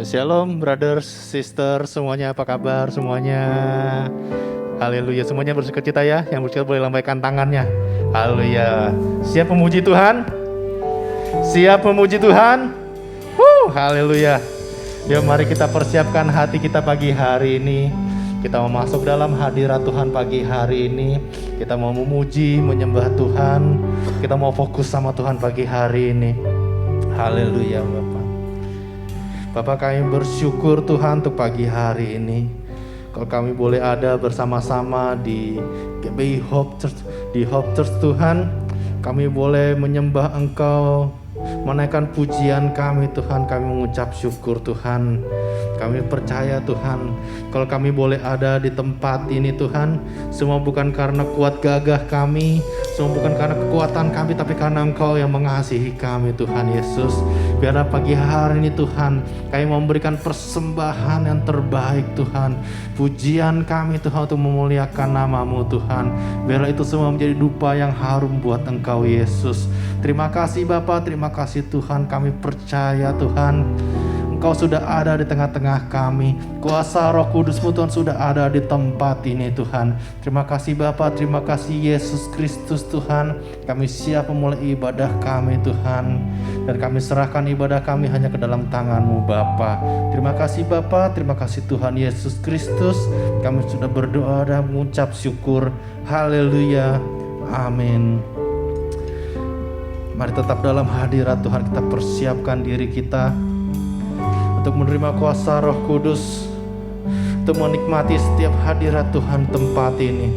Shalom brothers, sister, semuanya apa kabar semuanya? Haleluya, semuanya bersukacita ya. Yang bersukacita boleh lambaikan tangannya. Haleluya. Siap memuji Tuhan? Siap memuji Tuhan? Haleluya. Yuk mari kita persiapkan hati kita pagi hari ini. Kita mau masuk dalam hadirat Tuhan pagi hari ini. Kita mau memuji, menyembah Tuhan. Kita mau fokus sama Tuhan pagi hari ini. Haleluya Bapak. Bapak, kami bersyukur Tuhan untuk pagi hari ini. Kalau kami boleh ada bersama-sama di GBI Hope Church, di Hope Church Tuhan, kami boleh menyembah Engkau, menaikkan pujian kami Tuhan. Kami mengucap syukur Tuhan. Kami percaya Tuhan, kalau kami boleh ada di tempat ini Tuhan, semua bukan karena kuat gagah kami, semua bukan karena kekuatan kami, tapi karena Engkau yang mengasihi kami Tuhan Yesus. Biarlah pagi hari ini Tuhan, kami memberikan persembahan yang terbaik Tuhan. Pujian kami Tuhan untuk memuliakan nama-Mu Tuhan. Biarlah itu semua menjadi dupa yang harum buat Engkau Yesus. Terima kasih Bapa, terima kasih Tuhan. Kami percaya Tuhan, Engkau sudah ada di tengah-tengah kami. Kuasa Roh Kudus-Mu Tuhan sudah ada di tempat ini Tuhan. Terima kasih Bapa, terima kasih Yesus Kristus Tuhan. Kami siap memulai ibadah kami Tuhan. Dan kami serahkan ibadah kami hanya ke dalam tangan-Mu Bapa. Terima kasih Bapa, terima kasih Tuhan Yesus Kristus. Kami sudah berdoa dan mengucap syukur. Haleluya, amin. Mari tetap dalam hadirat Tuhan, kita persiapkan diri kita untuk menerima kuasa Roh Kudus, untuk menikmati setiap hadirat Tuhan tempat ini.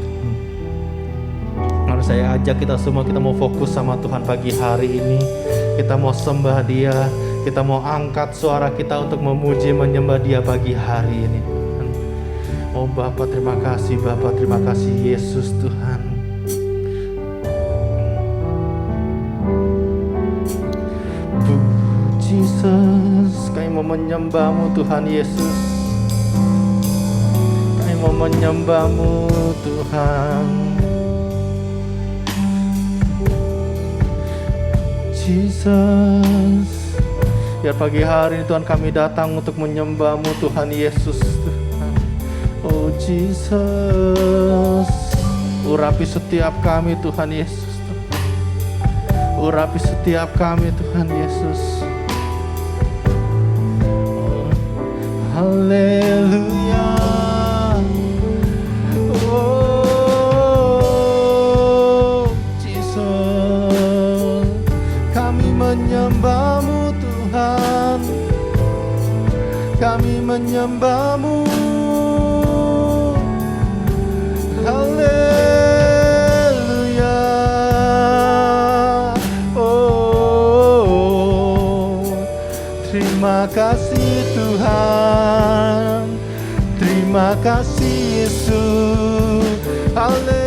Mari saya ajak kita semua, kita mau fokus sama Tuhan pagi hari ini. Kita mau sembah Dia, kita mau angkat suara kita untuk memuji, menyembah Dia pagi hari ini. Oh Bapa, terima kasih Bapa, terima kasih Yesus Tuhan. Jesus, kami mau menyembah-Mu Tuhan Yesus. Kami mau menyembah-Mu Tuhan. Jesus, biar pagi hari ini Tuhan kami datang untuk menyembah-Mu Tuhan Yesus Tuhan. Oh Jesus, urapi setiap kami Tuhan Yesus. Urapi setiap kami Tuhan Yesus. Haleluya. Oh Jesus, kami menyembah-Mu Tuhan. Kami menyembah-Mu. Haleluya. Oh, terima kasih Tuhan, terima kasih Yesus. Haleluya.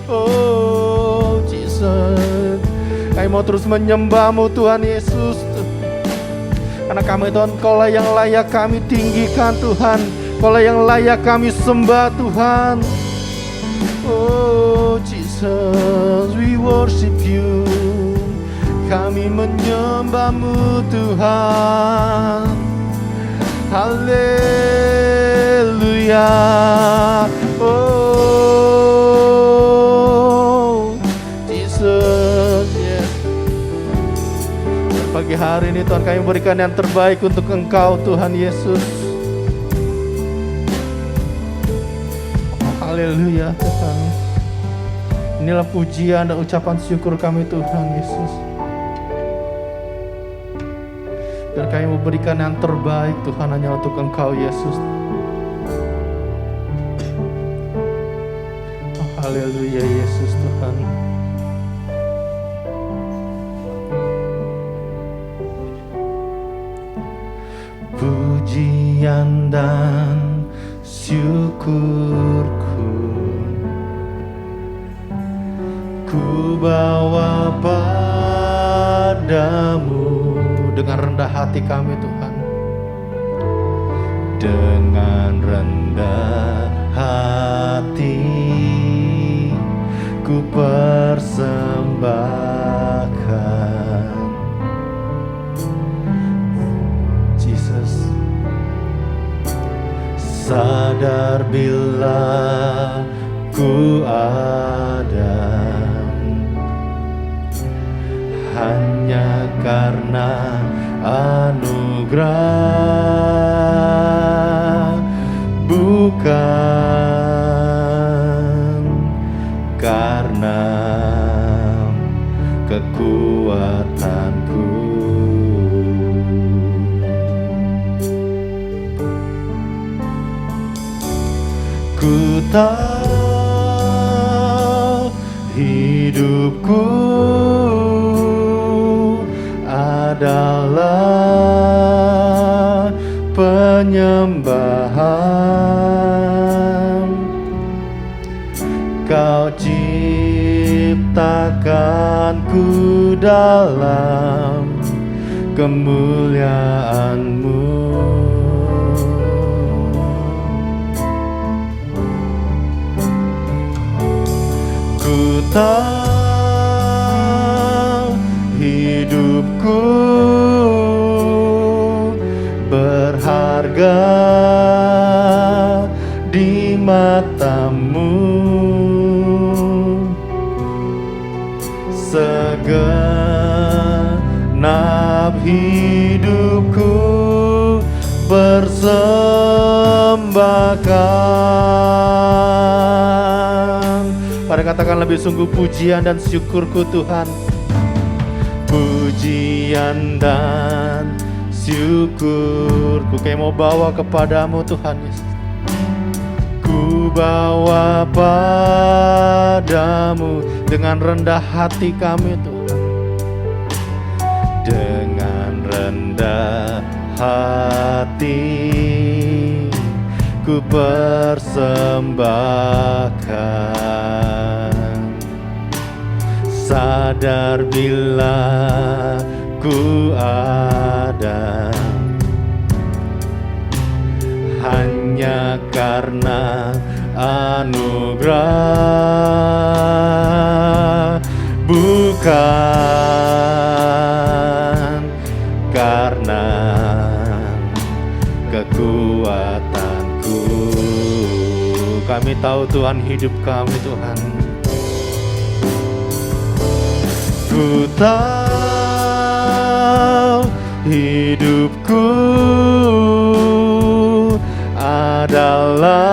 Oh Jesus, kami mau terus menyembah-Mu Tuhan Yesus. Karena kami Tuhan, Kaulah yang layak kami tinggikan Tuhan, Kaulah yang layak kami sembah Tuhan. Oh Jesus, we worship You. Kami menyembah-Mu Tuhan. Haleluya. Oh Jesus, yes. Pagi hari ini Tuhan, kami berikan yang terbaik untuk Engkau Tuhan Yesus. Oh, haleluya Tuhan. Inilah pujian dan ucapan syukur kami Tuhan Yesus. Dan kami memberikan yang terbaik Tuhan hanya untuk Engkau Yesus. Oh, haleluya Yesus Tuhan. Pujian dan syukurku ku bawa padamu. Dengan rendah hati kami Tuhan, dengan rendah hati ku persembahkan sadar bila ku ada hanya karena anugerah, bukan karena kekuatanku. Ku tahu hidupku adalah penyembahan. Kau ciptakanku dalam kemuliaan-Mu. Ku tahu hidupku berharga di mata-Mu. Segenap hidupku persembahkan. Mari katakan lebih sungguh, pujian dan syukurku Tuhan. Pujian dan syukurku kayak mau bawa kepadamu Tuhan Yesus. Ku bawa padamu dengan rendah hati kami Tuhan. Dengan rendah hati ku persembahkan, sadar bila ku ada hanya karena anugerah, bukan karena kekuatanku. Kami tahu Tuhan hidup kami Tuhan. Ku tahu hidupku adalah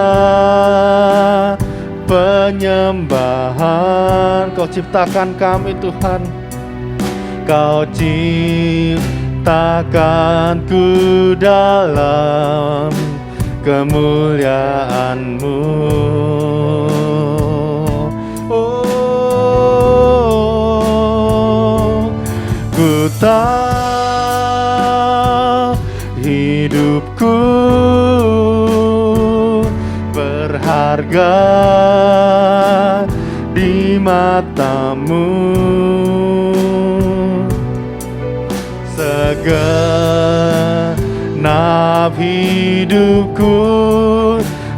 penyembahan. Kau ciptakan kami Tuhan. Kau ciptakanku dalam kemuliaan-Mu. Oh, ku tahu hidupku berharga di mata-Mu. Segenap hidupku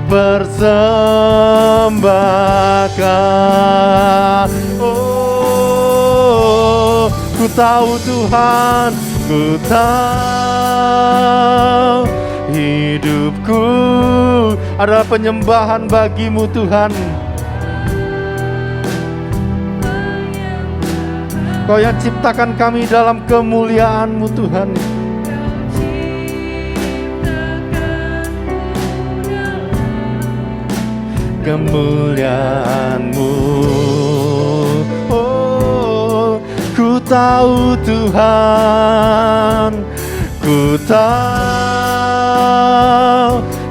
persembahkan. Oh, ku tahu Tuhan, ku tahu hidupku adalah penyembahan bagi-Mu Tuhan. Kau yang ciptakan kami dalam kemuliaan-Mu Tuhan. Kemuliaan-Mu, oh, ku tahu Tuhan, ku tahu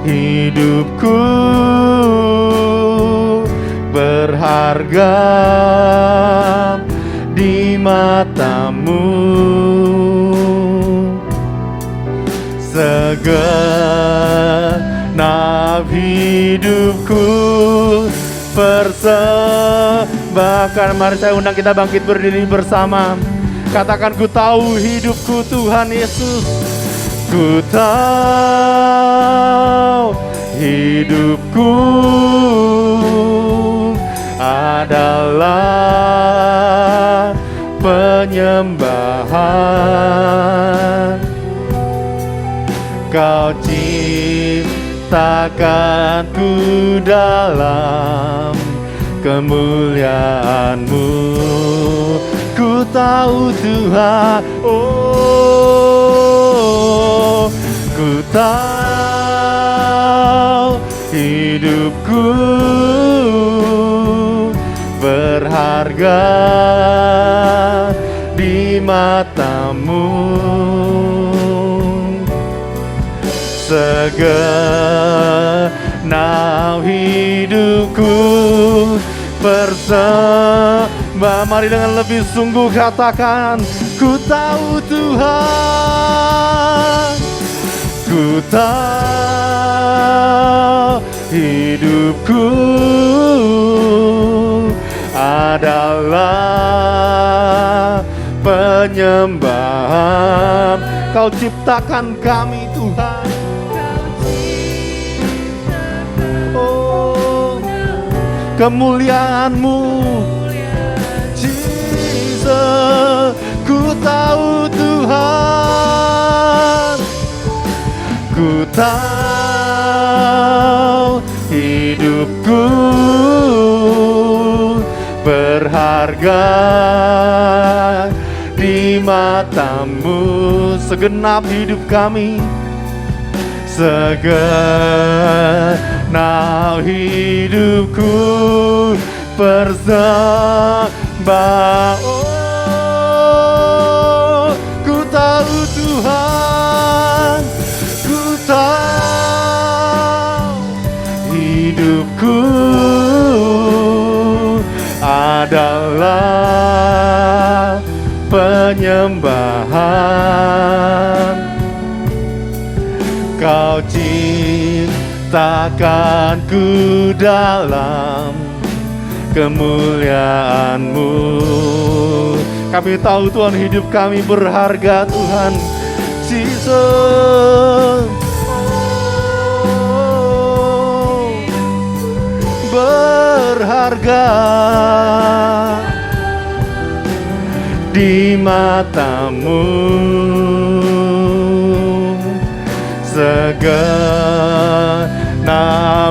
hidupku berharga di mata-Mu. Segenap hidupku persembahkan. Mari saya undang kita bangkit berdiri bersama. Katakan, ku tahu hidupku Tuhan Yesus. Ku tahu hidupku adalah penyembahan. Kau ciptakanku takkanku dalam kemuliaan-Mu. Ku tahu Tuhan, oh, ku tahu hidupku berharga di mata-Mu. Segenap hidupku persembah. Mari dengan lebih sungguh katakan, ku tahu Tuhan, ku tahu hidupku adalah penyembahan. Kau ciptakan kami Tuhan, kemuliaan-Mu, Jesus. Ku tahu Tuhan, ku tahu hidupku berharga di mata-Mu. Segenap hidup kami, segenap hidupku persembah. Oh, ku tahu Tuhan, ku tahu hidupku adalah penyembahan. Kau ciptakanku dalam kemuliaan-Mu. Kami tahu Tuhan, hidup kami berharga Tuhan, Jesus. Oh, berharga di mata-Mu. Segenap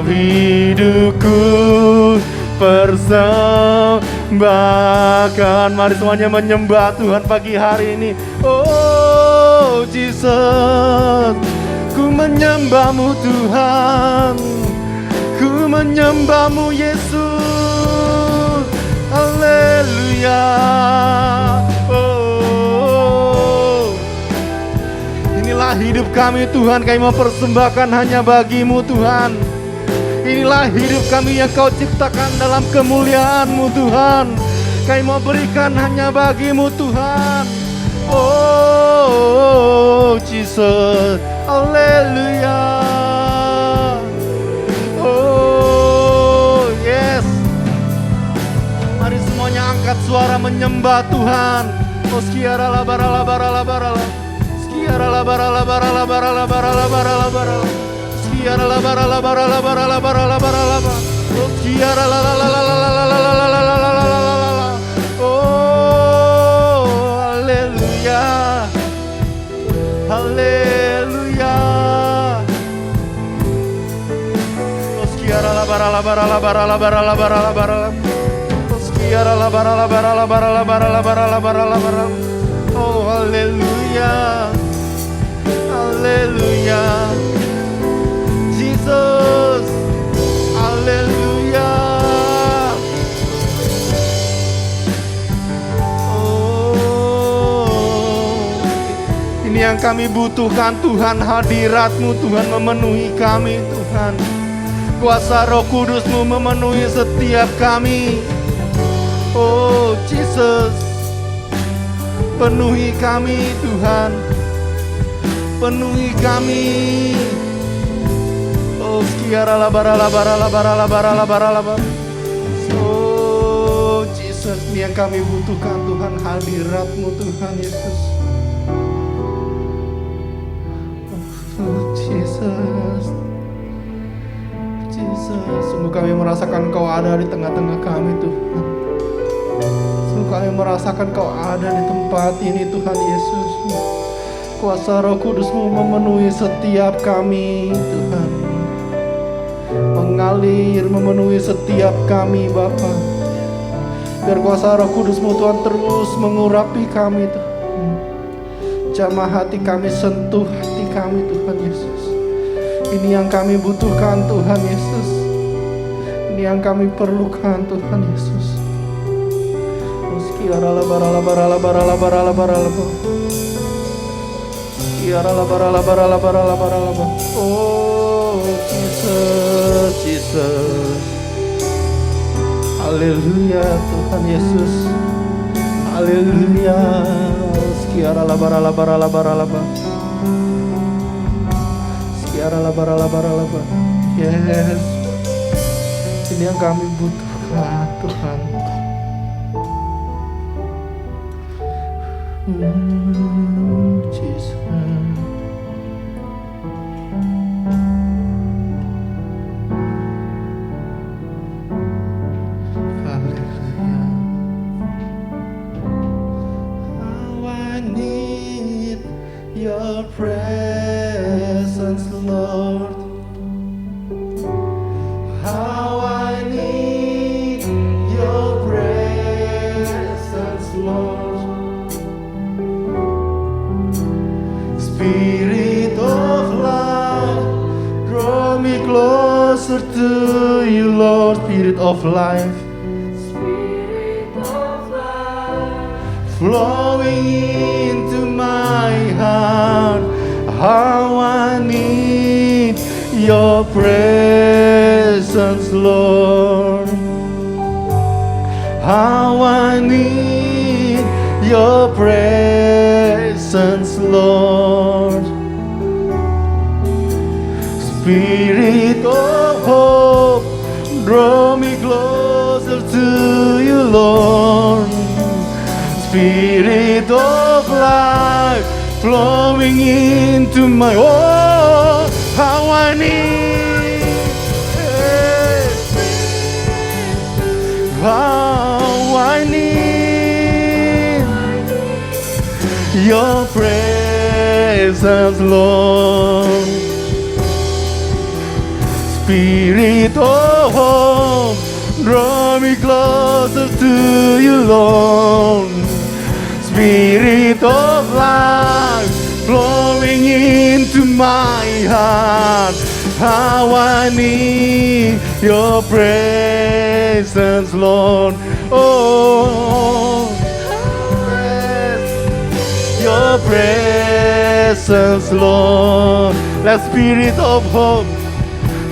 hidupku persembahkan. Mari semuanya menyembah Tuhan pagi hari ini. Oh Jesus, ku menyembah-Mu Tuhan, ku menyembah-Mu Yesus. Haleluya. Inilah hidup kami Tuhan, kami mau persembahkan hanya bagi-Mu Tuhan. Inilah hidup kami yang Kau ciptakan dalam kemuliaan-Mu Tuhan. Kami mau berikan hanya bagi-Mu Tuhan. Oh Jesus, haleluya. Oh yes. Mari semuanya angkat suara menyembah Tuhan. Oh skiara la bara la bara la bara la. Skiara la bara la bara la bara la bara la bara la bara la. Skiara la bara la bara la bara la bara la bara la bara. Oh skiara la la la la la la la la la la la la la. Oh haleluya. Haleluya. Oh skiara la bara la bara la bara la bara la bara la bara la. Oh skiara la bara la bara la bara la bara la bara la bara la bara. Oh haleluya. Haleluya. Jesus. Haleluya. Oh, ini yang kami butuhkan Tuhan, hadirat-Mu Tuhan memenuhi kami Tuhan. Kuasa Roh Kudus-Mu memenuhi setiap kami. Oh Jesus, penuhi kami Tuhan, penuhi kami. Oh skiara la bara la bara la bara la bara la bara la bara. Oh Jesus, ini yang kami butuhkan Tuhan, hadirat-Mu Tuhan Yesus. Oh Jesus, Jesus, sungguh kami merasakan Kau ada di tengah-tengah kami Tuhan. Sungguh kami merasakan Kau ada di tempat ini Tuhan Yesus. Kuasa Roh Kudus-Mu memenuhi setiap kami Tuhan. mengalir memenuhi setiap kami Bapa. Biar kuasa Roh Kudus-Mu Tuhan terus mengurapi kami Tuhan. Jamah hati kami, sentuh hati kami Tuhan Yesus. Ini yang kami butuhkan Tuhan Yesus. Ini yang kami perlukan Tuhan Yesus. Oh Jesus, Jesus. Haleluya Tuhan Yesus. Haleluya. Sekiara labaralaba. Sekiara labaralaba. Yes. Ini yang kami butuhkan Tuhan. Jesus. Your presence, Lord. How I need your presence, Lord. Spirit of life, draw me closer to you, Lord. Spirit of life, flowing into my heart. How I need your presence, Lord. How I need your presence, Lord. Spirit of hope, draw me closer to you, Lord. Spirit of life, flowing into my heart. How I need, how I need your presence, Lord. Spirit of hope, draw me closer to you, Lord. Spirit of life, flowing into my heart. How I need your presence, Lord. Oh, your presence, Lord. The Spirit of hope,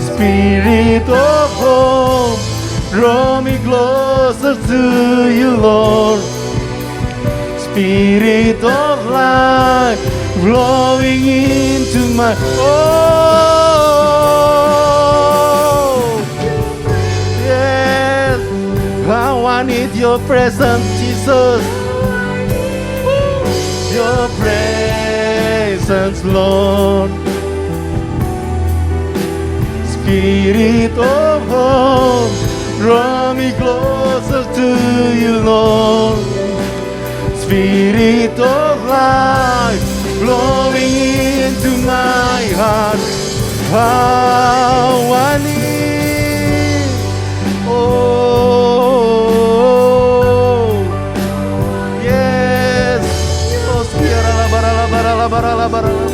Spirit of hope, draw me closer to you, Lord. Spirit of life, flowing into my yes. How I need your presence, Jesus. Your presence, Lord. Spirit of hope, draw me closer to you, Lord. Spirit of life, flowing into my heart. How I need, oh, yes. Oh, skiara la bara la bara la bara la bara la,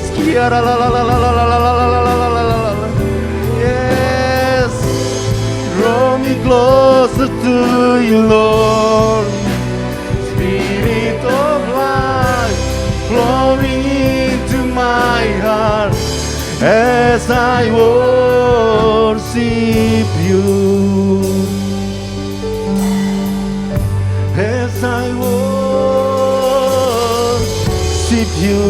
skiara la la la la la la la la la la la la. Yes, draw me closer to you, Lord. Spirit of life, flowing into my heart as I worship you. As I worship you.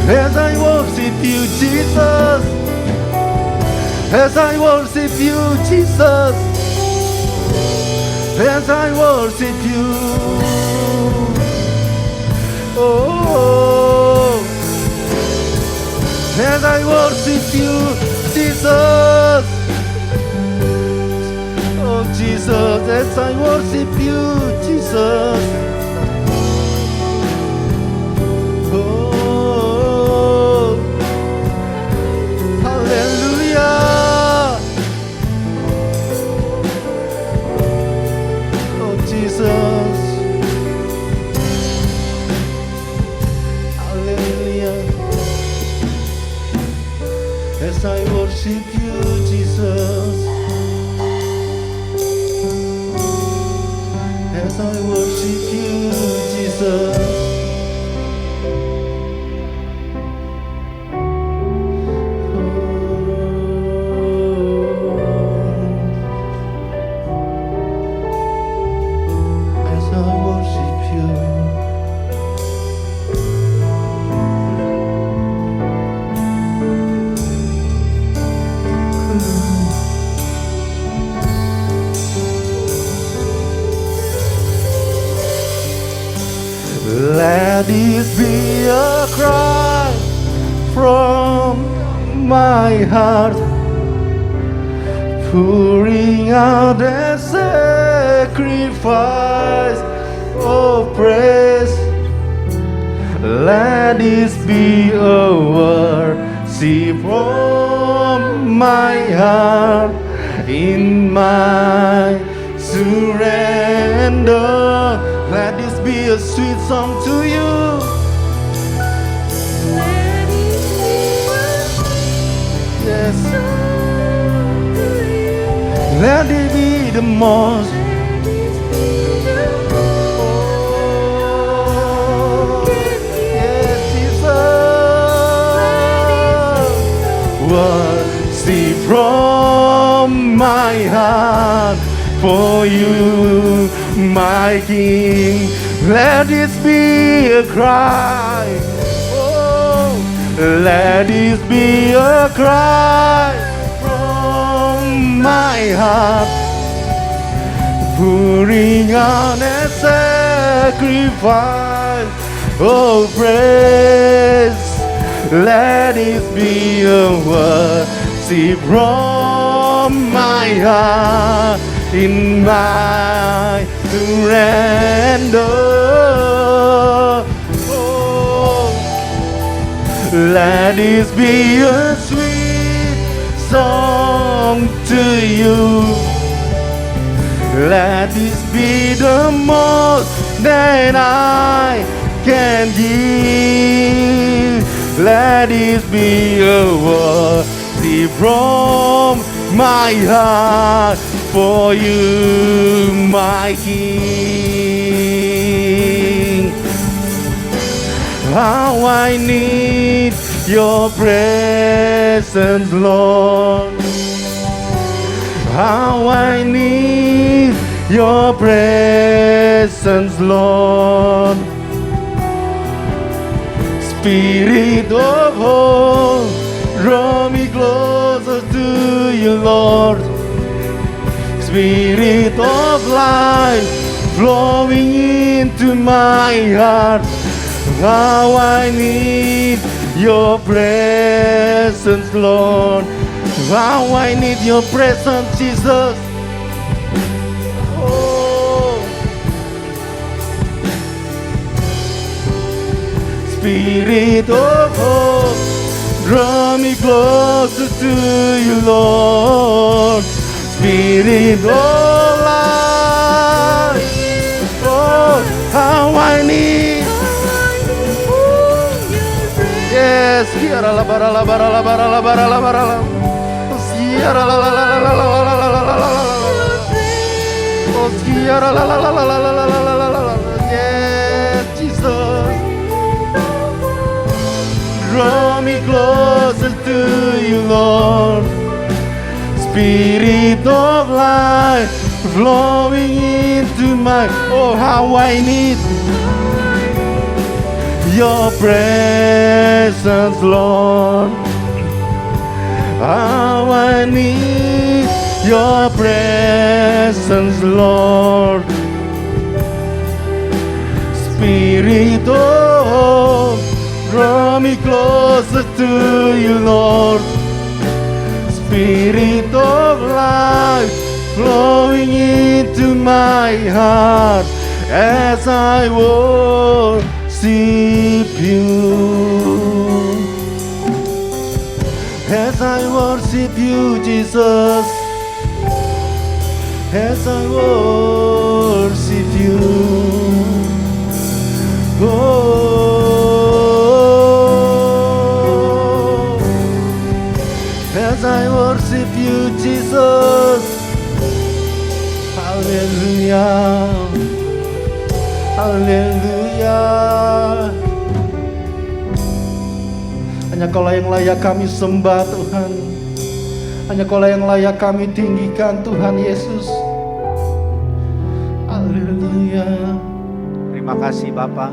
As I worship you, Jesus. As I worship you, Jesus. As I worship you, oh, as I worship you, Jesus, oh Jesus, as I worship you, Jesus, oh, as I worship you, Jesus. As I worship you, Jesus. Let this be a cry from my heart, pouring out a sacrifice of praise. Let this be a worship from my heart in my surrender. Let this be a sweet song to you. Let it be Yes. a song to you. Let it be the most. Let it be the most. Yes, Jesus. Worship from my heart for you, my King. Let this be a cry. Oh, let this be a cry from my heart, pouring on a sacrifice of praise. Let it be a worship from my heart in my surrender. Oh, let this be a sweet song to you. Let this be the most that I can give. Let this be a worship from my heart for you, my King. How I need your presence, Lord. How I need your presence, Lord. Spirit of hope, draw me closer to you, Lord. Spirit of life, flowing into my heart. How I need your presence, Lord. How I need your presence, Jesus. Oh, Spirit of hope, draw me closer to you, Lord. Spirit of life, oh, how I need. Yes, kiara la bara la bara la bara la bara la bara la. Kiara la la la la la la la la la la la. Oh, kiara la la la la la la la la la la la. Yes, Jesus. Draw me closer to you, Lord. Spirit of life, flowing into my. Oh, how I need your presence, Lord. How I need your presence, Lord. Spirit of, draw me closer to you, Lord. Spirit of life, flowing into my heart as I worship you. As I worship you, Jesus. As I worship you. Oh, I worship you, Jesus. Haleluya. Haleluya. Hanya Kaulah yang layak kami sembah, Tuhan. Hanya Kaulah yang layak kami tinggikan, Tuhan Yesus. Haleluya. Terima kasih Bapa.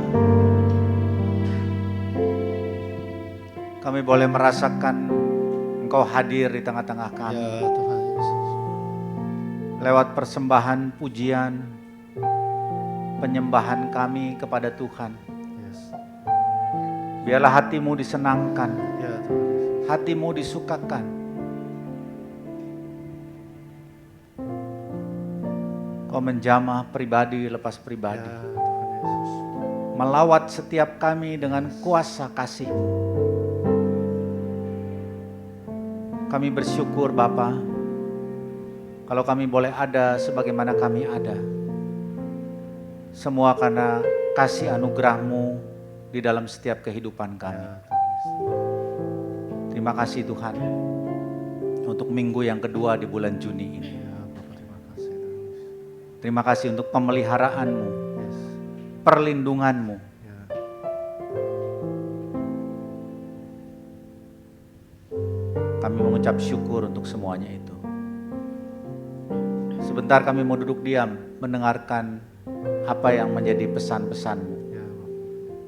Kami boleh merasakan Engkau hadir di tengah-tengah kami. Ya Tuhan Yesus. Lewat persembahan, pujian, penyembahan kami kepada Tuhan. Yes. Biarlah hatimu disenangkan, Ya Tuhan Yesus. hatimu disukakan. Kau menjamah pribadi lepas Ya pribadi. Tuhan Yesus. Melawat setiap kami dengan kuasa kasih-Mu. Kami bersyukur Bapa, kalau kami boleh ada sebagaimana kami ada. Semua karena kasih anugerah-Mu di dalam setiap kehidupan kami. Ya Tuhan Yesus. Terima kasih Tuhan untuk minggu yang kedua di bulan Juni ini. Ya Bapak, terima kasih Tuhan Yesus. Terima kasih untuk pemeliharaanmu, Yes. perlindunganmu. Ya. Kami mengucap syukur untuk semuanya itu. Sebentar kami mau duduk diam, mendengarkan apa yang menjadi pesan-pesan-Mu. Ya Bapak.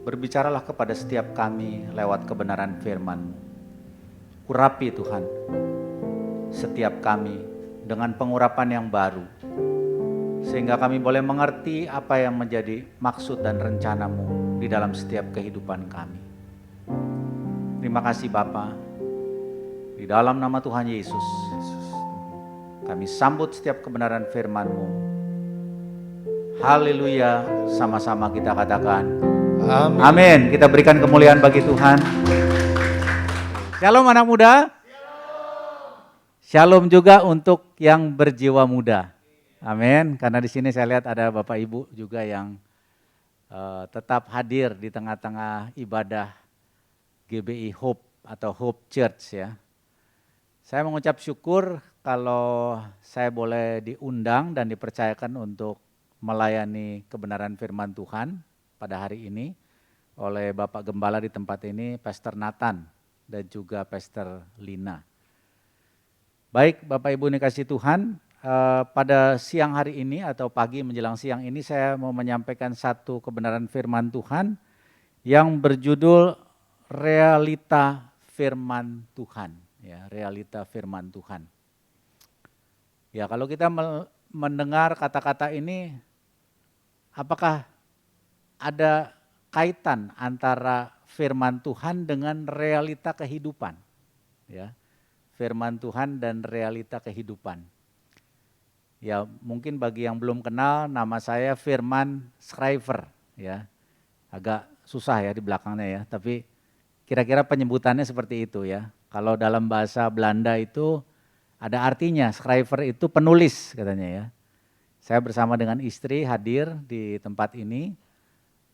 Berbicaralah kepada setiap kami lewat kebenaran firman-Mu. Urapi Tuhan setiap kami dengan pengurapan yang baru, sehingga kami boleh mengerti apa yang menjadi maksud dan rencana-Mu di dalam setiap kehidupan kami. Terima kasih Bapa. Di dalam nama Tuhan Yesus, kami sambut setiap kebenaran firman-Mu. Haleluya, sama-sama kita katakan Amin. amin. Kita berikan kemuliaan bagi Tuhan. Shalom anak muda. Shalom juga untuk yang berjiwa muda. Amin. Karena di sini saya lihat ada Bapak Ibu juga yang tetap hadir di tengah-tengah ibadah GBI Hope atau Hope Church ya. Saya mengucap syukur kalau saya boleh diundang dan dipercayakan untuk melayani kebenaran firman Tuhan pada hari ini oleh Bapak Gembala di tempat ini, Pastor Nathan dan juga Pastor Lina. Baik Bapak Ibu yang dikasihi Tuhan, pada siang hari ini atau pagi menjelang siang ini saya mau menyampaikan satu kebenaran firman Tuhan yang berjudul Realita Firman Tuhan. Ya, realita firman Tuhan. Ya, kalau kita mendengar kata-kata ini, apakah ada kaitan antara firman Tuhan dengan realita kehidupan? Ya, firman Tuhan dan realita kehidupan. Ya, mungkin bagi yang belum kenal, nama saya Firman Schrijver. Ya, agak susah ya di belakangnya ya, tapi kira-kira penyebutannya seperti itu ya. Kalau dalam bahasa Belanda itu ada artinya, schrijver itu penulis katanya ya. Saya bersama dengan istri hadir di tempat ini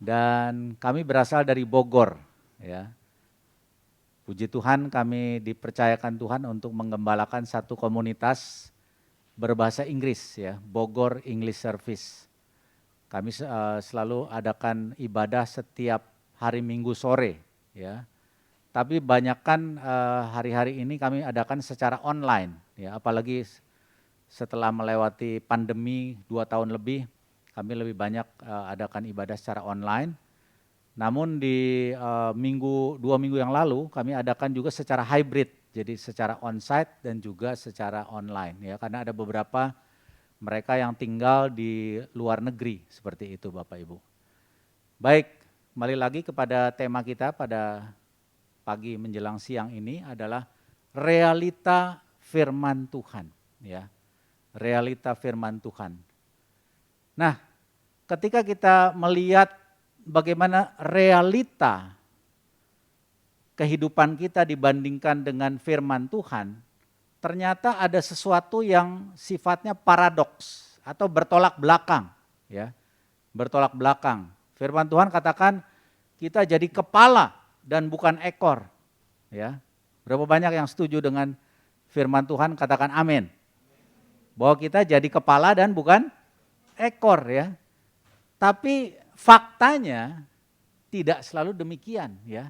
dan kami berasal dari Bogor ya. Puji Tuhan kami dipercayakan Tuhan untuk menggembalakan satu komunitas berbahasa Inggris ya, Bogor English Service. Kami selalu adakan ibadah setiap hari Minggu sore ya. Tapi banyakkan hari-hari ini kami adakan secara online, ya, apalagi setelah melewati pandemi 2 tahun lebih, kami lebih banyak adakan ibadah secara online. Namun di 2 minggu yang lalu kami adakan juga secara hybrid, jadi secara onsite dan juga secara online, ya, karena ada beberapa mereka yang tinggal di luar negeri seperti itu, Bapak Ibu. Baik, kembali lagi kepada tema kita pada pagi menjelang siang ini adalah realita firman Tuhan, ya. Realita firman Tuhan. Nah, ketika kita melihat bagaimana realita kehidupan kita dibandingkan dengan firman Tuhan, ternyata ada sesuatu yang sifatnya paradoks atau bertolak belakang, ya. Bertolak belakang. Firman Tuhan katakan kita jadi kepala dan bukan ekor, ya. Berapa banyak yang setuju dengan firman Tuhan, katakan amin. Bahwa kita jadi kepala dan bukan ekor ya. Tapi faktanya tidak selalu demikian ya.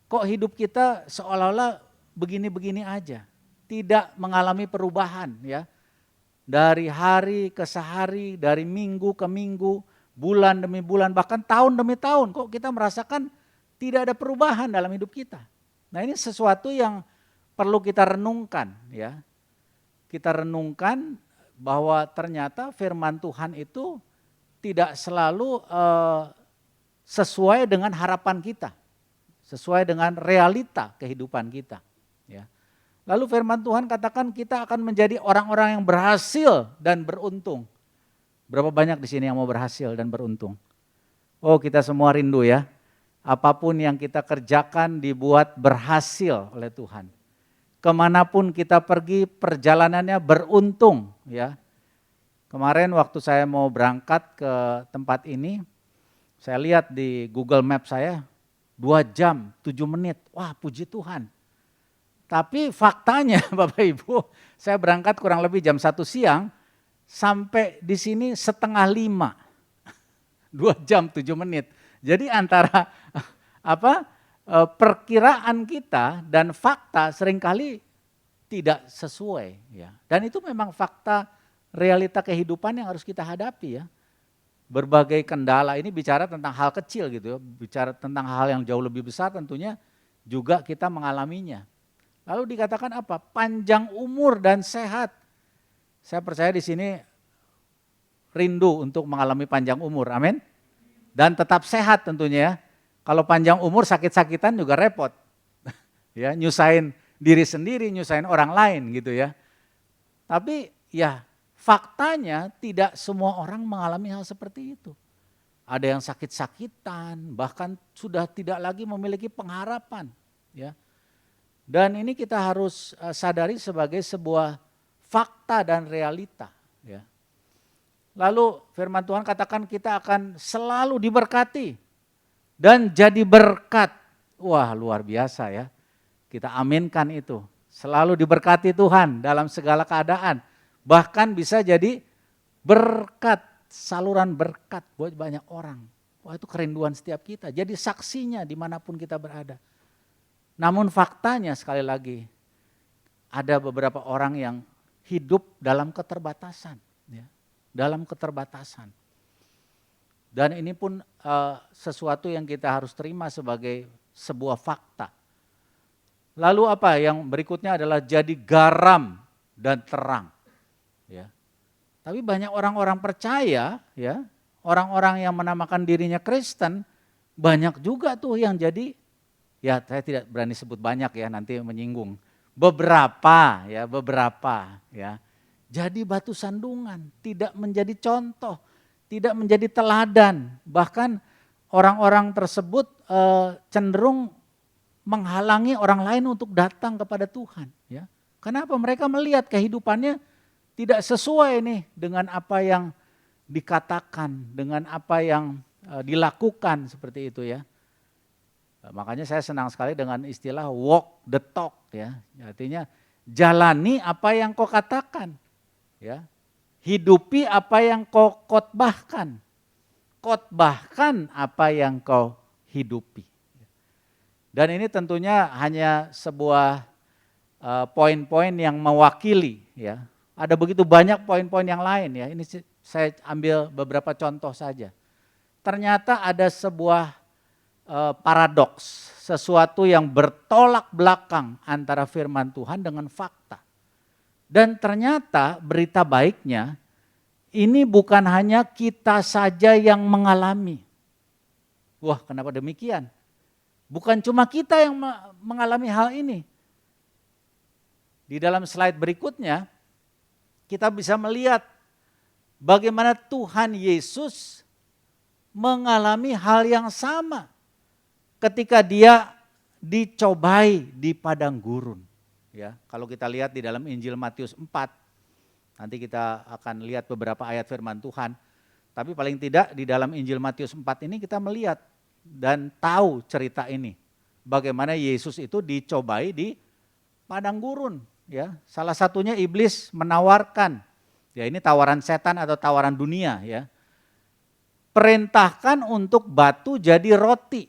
Kok hidup kita seolah-olah begini-begini aja. Tidak mengalami perubahan ya. Dari hari ke sehari, dari minggu ke minggu, bulan demi bulan, bahkan tahun demi tahun. Kok kita merasakan tidak ada perubahan dalam hidup kita. Nah ini sesuatu yang perlu kita renungkan ya. Kita renungkan bahwa ternyata firman Tuhan itu tidak selalu sesuai dengan harapan kita. Sesuai dengan realita kehidupan kita. Ya. Lalu firman Tuhan katakan kita akan menjadi orang-orang yang berhasil dan beruntung. Berapa banyak di sini yang mau berhasil dan beruntung? Oh kita semua rindu ya. Apapun yang kita kerjakan dibuat berhasil oleh Tuhan. Kemanapun kita pergi perjalanannya beruntung ya. Kemarin waktu saya mau berangkat ke tempat ini, saya lihat di Google Map saya 2 jam 7 menit. Wah puji Tuhan. Tapi faktanya Bapak Ibu, saya berangkat kurang lebih jam 1 siang, sampai di sini setengah 5. 2 jam 7 menit. Jadi antara perkiraan kita dan fakta seringkali tidak sesuai ya. Dan itu memang fakta realita kehidupan yang harus kita hadapi ya. Berbagai kendala ini bicara tentang hal kecil gitu ya, bicara tentang hal yang jauh lebih besar tentunya juga kita mengalaminya. Lalu dikatakan apa? Panjang umur dan sehat. Saya percaya di sini rindu untuk mengalami panjang umur, amin. Dan tetap sehat tentunya ya. Kalau panjang umur sakit-sakitan juga repot. Ya, nyusahin diri sendiri, nyusahin orang lain gitu ya. Tapi ya faktanya tidak semua orang mengalami hal seperti itu. Ada yang sakit-sakitan, bahkan sudah tidak lagi memiliki pengharapan. Ya. Dan ini kita harus sadari sebagai sebuah fakta dan realita. Ya. Lalu firman Tuhan katakan kita akan selalu diberkati. Dan jadi berkat. Wah luar biasa ya. Kita aminkan itu. Selalu diberkati Tuhan dalam segala keadaan. Bahkan bisa jadi berkat, saluran berkat buat banyak orang. Wah itu kerinduan setiap kita. Jadi saksinya dimanapun kita berada. Namun faktanya sekali lagi, ada beberapa orang yang hidup dalam keterbatasan. Ya, dalam keterbatasan. Dan ini pun sesuatu yang kita harus terima sebagai sebuah fakta. Lalu apa yang berikutnya adalah jadi garam dan terang. Ya. Tapi banyak orang-orang percaya, ya, orang-orang yang menamakan dirinya Kristen, banyak juga tuh yang jadi, ya saya tidak berani sebut banyak ya nanti menyinggung. Beberapa ya. Jadi batu sandungan, tidak menjadi contoh. Tidak menjadi teladan, bahkan orang-orang tersebut cenderung menghalangi orang lain untuk datang kepada Tuhan. Ya. Kenapa? Mereka melihat kehidupannya tidak sesuai nih dengan apa yang dikatakan, dengan apa yang dilakukan seperti itu ya. Makanya saya senang sekali dengan istilah walk the talk ya. Artinya jalani apa yang kau katakan. Ya. Hidupi apa yang kau khotbahkan. Khotbahkan apa yang kau hidupi. Dan ini tentunya hanya sebuah poin-poin yang mewakili ya. Ada begitu banyak poin-poin yang lain ya. Ini saya ambil beberapa contoh saja. Ternyata ada sebuah paradoks, sesuatu yang bertolak belakang antara firman Tuhan dengan fakta. Dan ternyata berita baiknya ini bukan hanya kita saja yang mengalami. Wah, kenapa demikian? Bukan cuma kita yang mengalami hal ini. Di dalam slide berikutnya kita bisa melihat bagaimana Tuhan Yesus mengalami hal yang sama ketika dia dicobai di padang gurun. Ya, kalau kita lihat di dalam Injil Matius 4, nanti kita akan lihat beberapa ayat firman Tuhan. Tapi paling tidak di dalam Injil Matius 4 ini kita melihat dan tahu cerita ini. Bagaimana Yesus itu dicobai di padang gurun. ya. Salah satunya iblis menawarkan, ya ini tawaran setan atau tawaran dunia ya. Perintahkan untuk batu jadi roti.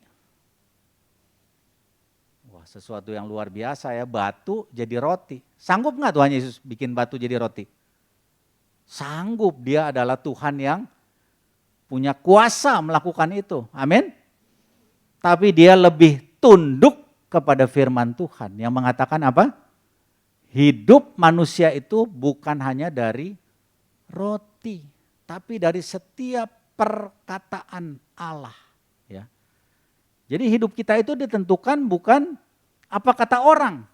Wah, sesuatu yang luar biasa ya, batu jadi roti. Sanggup nggak Tuhan Yesus bikin batu jadi roti? Sanggup, dia adalah Tuhan yang punya kuasa melakukan itu. Amin. Tapi dia lebih tunduk kepada firman Tuhan yang mengatakan apa? Hidup manusia itu bukan hanya dari roti, tapi dari setiap perkataan Allah. Ya. Jadi hidup kita itu ditentukan bukan apa kata orang,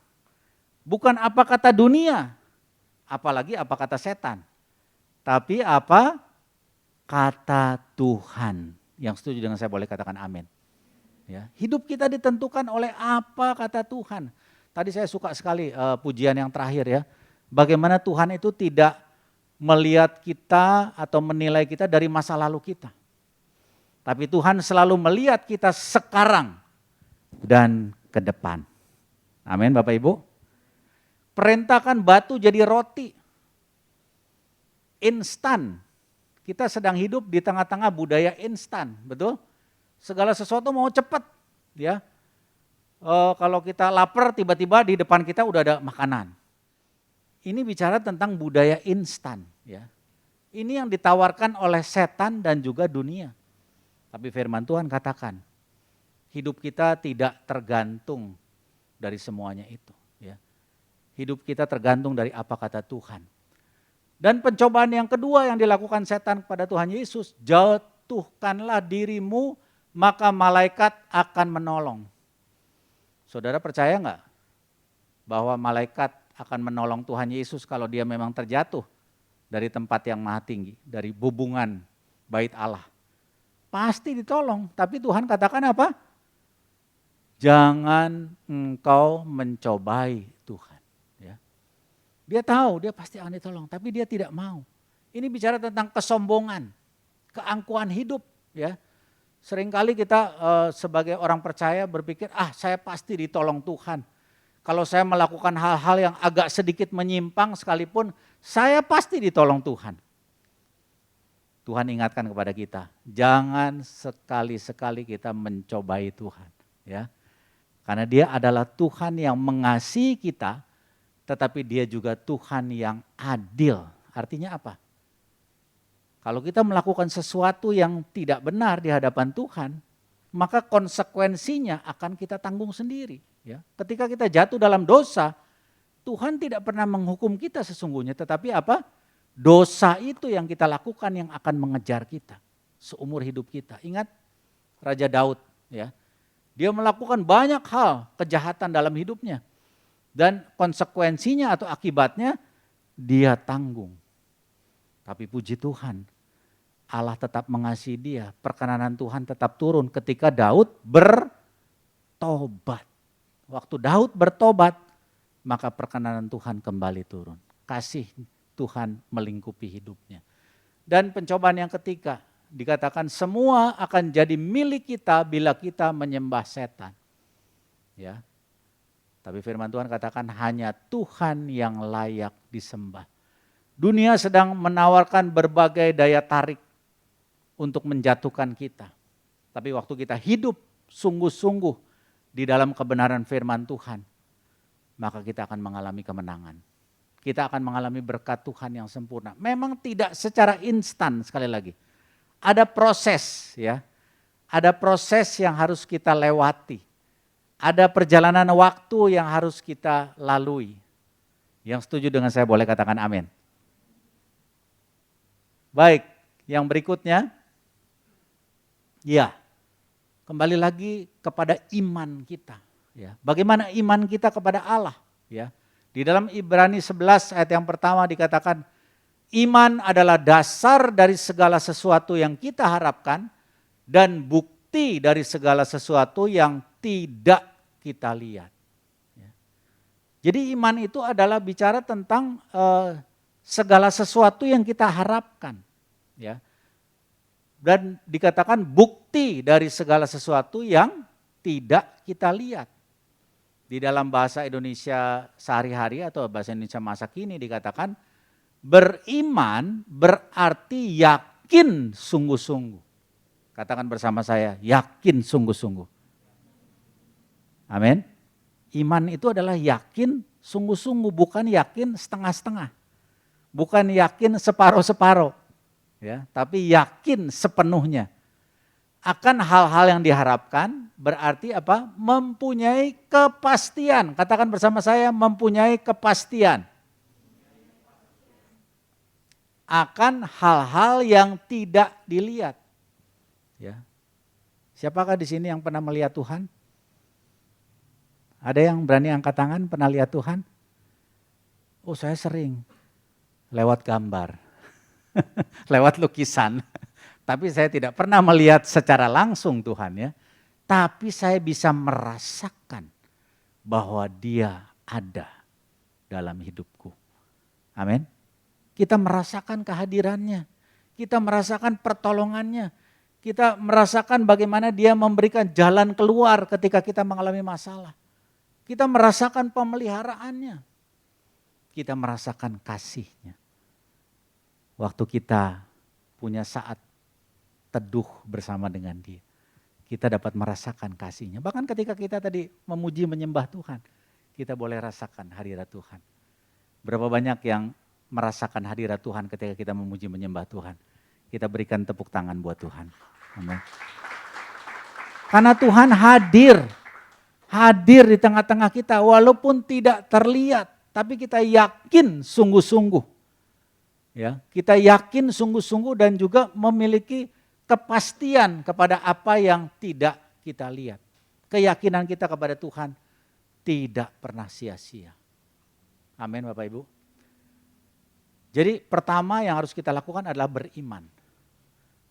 bukan apa kata dunia, apalagi apa kata setan, tapi apa kata Tuhan. Yang setuju dengan saya boleh katakan amin. Ya, hidup kita ditentukan oleh apa kata Tuhan. Tadi saya suka sekali pujian yang terakhir ya. Bagaimana Tuhan itu tidak melihat kita atau menilai kita dari masa lalu kita. Tapi Tuhan selalu melihat kita sekarang dan ke depan. Amin Bapak Ibu. Perintahkan batu jadi roti. Instan. Kita sedang hidup di tengah-tengah budaya instan, betul? Segala sesuatu mau cepat, ya. Kalau kita lapar tiba-tiba di depan kita udah ada makanan. Ini bicara tentang budaya instan, ya. Ini yang ditawarkan oleh setan dan juga dunia. Tapi firman Tuhan katakan, hidup kita tidak tergantung dari semuanya itu, ya. Hidup kita tergantung dari apa kata Tuhan. Dan pencobaan yang kedua yang dilakukan setan kepada Tuhan Yesus, jatuhkanlah dirimu maka malaikat akan menolong. Saudara percaya enggak bahwa malaikat akan menolong Tuhan Yesus kalau dia memang terjatuh dari tempat yang maha tinggi, dari bubungan bait Allah? Pasti ditolong, tapi Tuhan katakan apa? Jangan engkau mencobai Tuhan. Ya. Dia tahu, dia pasti akan ditolong, tapi dia tidak mau. Ini bicara tentang kesombongan, keangkuhan hidup. Ya. Seringkali kita sebagai orang percaya berpikir, saya pasti ditolong Tuhan. Kalau saya melakukan hal-hal yang agak sedikit menyimpang sekalipun, saya pasti ditolong Tuhan. Tuhan ingatkan kepada kita, jangan sekali-sekali kita mencobai Tuhan. Ya. Karena dia adalah Tuhan yang mengasihi kita, tetapi dia juga Tuhan yang adil. Artinya apa? Kalau kita melakukan sesuatu yang tidak benar di hadapan Tuhan, maka konsekuensinya akan kita tanggung sendiri. Ya. Ketika kita jatuh dalam dosa, Tuhan tidak pernah menghukum kita sesungguhnya, tetapi apa? Dosa itu yang kita lakukan yang akan mengejar kita seumur hidup kita. Ingat Raja Daud, ya, dia melakukan banyak hal kejahatan dalam hidupnya dan konsekuensinya atau akibatnya dia tanggung. Tapi puji Tuhan, Allah tetap mengasihi dia. Perkenanan Tuhan tetap turun ketika Daud bertobat. Waktu Daud bertobat, maka perkenanan Tuhan kembali turun. Kasih Tuhan melingkupi hidupnya. Dan pencobaan yang ketiga, dikatakan semua akan jadi milik kita bila kita menyembah setan. Ya. Tapi firman Tuhan katakan hanya Tuhan yang layak disembah. Dunia sedang menawarkan berbagai daya tarik untuk menjatuhkan kita. Tapi waktu kita hidup sungguh-sungguh di dalam kebenaran firman Tuhan, maka kita akan mengalami kemenangan. Kita akan mengalami berkat Tuhan yang sempurna. Memang tidak secara instan sekali lagi. Ada proses ya. Ada proses yang harus kita lewati. Ada perjalanan waktu yang harus kita lalui. Yang setuju dengan saya boleh katakan amin. Baik, yang berikutnya. Ya, kembali lagi kepada iman kita. Ya, bagaimana iman kita kepada Allah? Ya, di dalam Ibrani 11 ayat yang pertama dikatakan, iman adalah dasar dari segala sesuatu yang kita harapkan dan bukti dari segala sesuatu yang tidak kita lihat. Ya. Jadi iman itu adalah bicara tentang segala sesuatu yang kita harapkan. Ya. Dan dikatakan bukti dari segala sesuatu yang tidak kita lihat. Di dalam bahasa Indonesia sehari-hari atau bahasa Indonesia masa kini dikatakan beriman berarti yakin sungguh-sungguh. Katakan bersama saya, yakin sungguh-sungguh. Amin. Iman itu adalah yakin sungguh-sungguh, bukan yakin setengah-setengah. Bukan yakin separuh-separuh. Ya, tapi yakin sepenuhnya. Akan hal-hal yang diharapkan berarti apa? Mempunyai kepastian. Katakan bersama saya, mempunyai kepastian. Akan hal-hal yang tidak dilihat. Ya. Siapakah di sini yang pernah melihat Tuhan? Ada yang berani angkat tangan pernah lihat Tuhan? Oh, saya sering lewat gambar, lewat lukisan. Tapi saya tidak pernah melihat secara langsung Tuhan ya. Tapi saya bisa merasakan bahwa Dia ada dalam hidupku. Amin. Kita merasakan kehadirannya. Kita merasakan pertolongannya. Kita merasakan bagaimana Dia memberikan jalan keluar ketika kita mengalami masalah. Kita merasakan pemeliharaannya. Kita merasakan kasih-Nya. Waktu kita punya saat teduh bersama dengan Dia, kita dapat merasakan kasih-Nya. Bahkan ketika kita tadi memuji menyembah Tuhan, kita boleh rasakan hadirat Tuhan. Berapa banyak yang merasakan hadirat Tuhan ketika kita memuji menyembah Tuhan. Kita berikan tepuk tangan buat Tuhan. Amin. Karena Tuhan hadir di tengah-tengah kita walaupun tidak terlihat, tapi kita yakin sungguh-sungguh. Ya, kita yakin sungguh-sungguh dan juga memiliki kepastian kepada apa yang tidak kita lihat. Keyakinan kita kepada Tuhan tidak pernah sia-sia. Amin Bapak Ibu. Jadi pertama yang harus kita lakukan adalah beriman.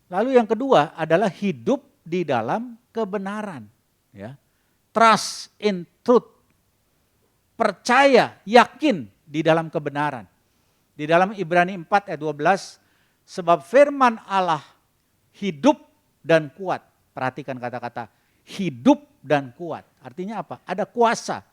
Lalu yang kedua adalah hidup di dalam kebenaran. Ya. Trust in truth. Percaya, yakin di dalam kebenaran. Di dalam Ibrani 4 ayat 12, sebab firman Allah hidup dan kuat. Perhatikan kata-kata hidup dan kuat. Artinya apa? Ada kuasa.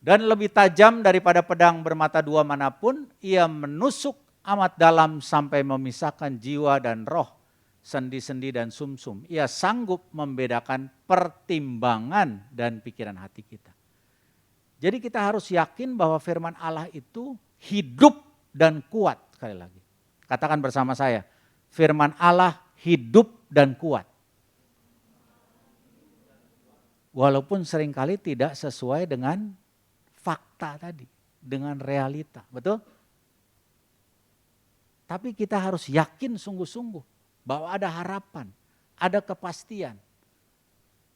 Dan lebih tajam daripada pedang bermata dua manapun, ia menusuk amat dalam sampai memisahkan jiwa dan roh, sendi-sendi dan sumsum. Ia sanggup membedakan pertimbangan dan pikiran hati kita. Jadi kita harus yakin bahwa firman Allah itu hidup dan kuat. Sekali lagi. Katakan bersama saya, firman Allah hidup dan kuat. Walaupun seringkali tidak sesuai dengan fakta tadi, dengan realita. Betul? Tapi kita harus yakin sungguh-sungguh bahwa ada harapan, ada kepastian.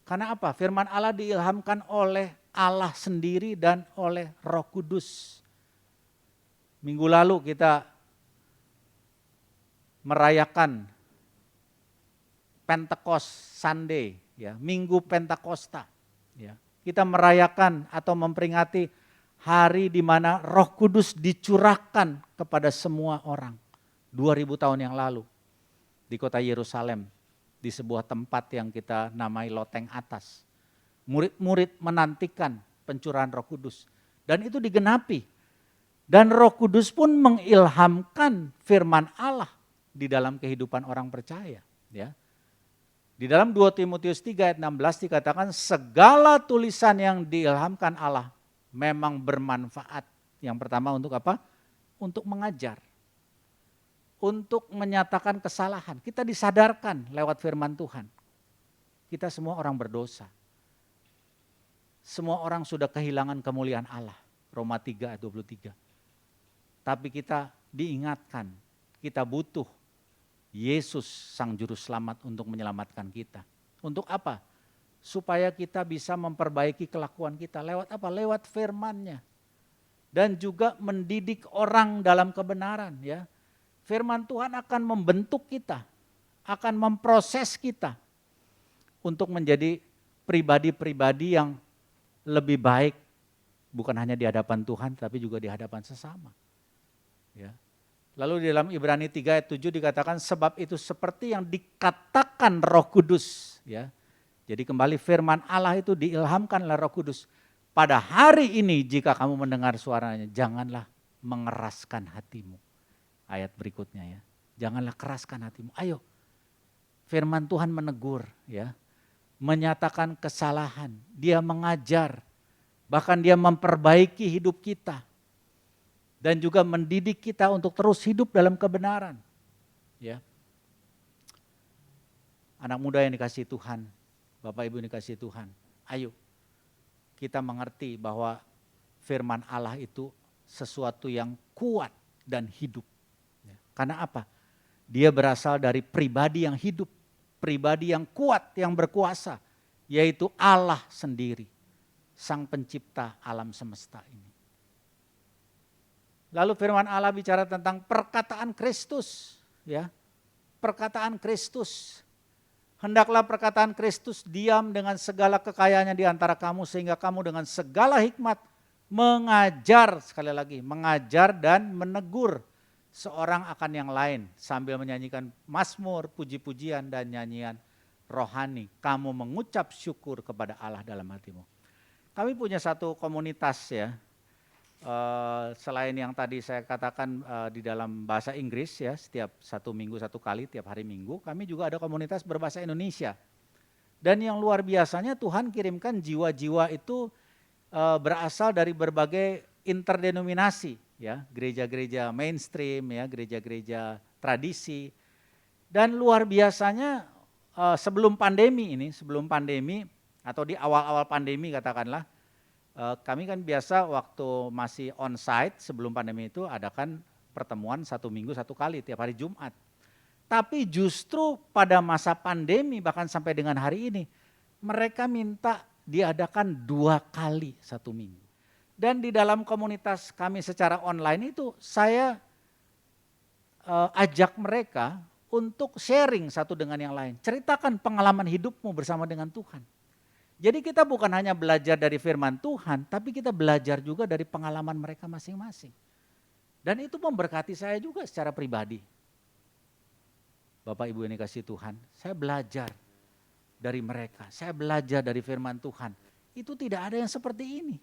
Karena apa? Firman Allah diilhamkan oleh Allah sendiri dan oleh Roh Kudus. Minggu lalu kita merayakan Pentecost Sunday, ya, Minggu Pentakosta. Ya. Kita merayakan atau memperingati hari di mana Roh Kudus dicurahkan kepada semua orang 2000 tahun yang lalu di kota Yerusalem, di sebuah tempat yang kita namai Loteng Atas. Murid-murid menantikan pencurahan Roh Kudus dan itu digenapi. Dan Roh Kudus pun mengilhamkan firman Allah di dalam kehidupan orang percaya. Ya. Di dalam 2 Timotius 3 ayat 16 dikatakan segala tulisan yang diilhamkan Allah memang bermanfaat. Yang pertama untuk apa? Untuk mengajar. Untuk menyatakan kesalahan. Kita disadarkan lewat firman Tuhan. Kita semua orang berdosa. Semua orang sudah kehilangan kemuliaan Allah. Roma 3 ayat 23. Tapi kita diingatkan, kita butuh Yesus Sang Juru Selamat untuk menyelamatkan kita. Untuk apa? Supaya kita bisa memperbaiki kelakuan kita. Lewat apa? Lewat firman-Nya. Dan juga mendidik orang dalam kebenaran. Ya. Firman Tuhan akan membentuk kita, akan memproses kita untuk menjadi pribadi-pribadi yang lebih baik. Bukan hanya di hadapan Tuhan, tapi juga di hadapan sesama. Ya. Lalu di dalam Ibrani 3 ayat 7 dikatakan sebab itu seperti yang dikatakan Roh Kudus. Ya. Jadi kembali firman Allah itu diilhamkan oleh Roh Kudus. pada hari ini jika kamu mendengar suaranya, janganlah mengeraskan hatimu. Ayat berikutnya ya. Janganlah keraskan hatimu. Ayo. Firman Tuhan menegur ya. Menyatakan kesalahan. Dia mengajar. Bahkan dia memperbaiki hidup kita. Dan juga mendidik kita untuk terus hidup dalam kebenaran. Ya. Anak muda yang dikasihi Tuhan. Bapak Ibu yang dikasihi Tuhan. Ayo. Kita mengerti bahwa firman Allah itu sesuatu yang kuat dan hidup. Karena apa? Dia berasal dari pribadi yang hidup, pribadi yang kuat, yang berkuasa, yaitu Allah sendiri, Sang Pencipta alam semesta ini. Lalu firman Allah bicara tentang perkataan Kristus, ya. Perkataan Kristus. Hendaklah perkataan Kristus diam dengan segala kekayaannya di antara kamu sehingga kamu dengan segala hikmat mengajar, sekali lagi, mengajar dan menegur seorang akan yang lain sambil menyanyikan mazmur, puji-pujian dan nyanyian rohani. Kamu mengucap syukur kepada Allah dalam hatimu. Kami punya satu komunitas ya, selain yang tadi saya katakan di dalam bahasa Inggris ya, setiap 1 minggu 1 kali, tiap hari Minggu, kami juga ada komunitas berbahasa Indonesia. Dan yang luar biasanya Tuhan kirimkan jiwa-jiwa itu berasal dari berbagai interdenominasi ya, gereja-gereja mainstream ya, gereja-gereja tradisi. Dan luar biasanya sebelum pandemi atau di awal-awal pandemi katakanlah, kami kan biasa waktu masih on-site sebelum pandemi itu adakan pertemuan 1 minggu 1 kali tiap hari Jumat. Tapi justru pada masa pandemi bahkan sampai dengan hari ini mereka minta diadakan 2 kali 1 minggu. Dan di dalam komunitas kami secara online itu saya ajak mereka untuk sharing satu dengan yang lain. Ceritakan pengalaman hidupmu bersama dengan Tuhan. Jadi kita bukan hanya belajar dari firman Tuhan, tapi kita belajar juga dari pengalaman mereka masing-masing. Dan itu memberkati saya juga secara pribadi. Bapak Ibu yang dikasihi Tuhan, saya belajar dari mereka, saya belajar dari firman Tuhan. Itu tidak ada yang seperti ini.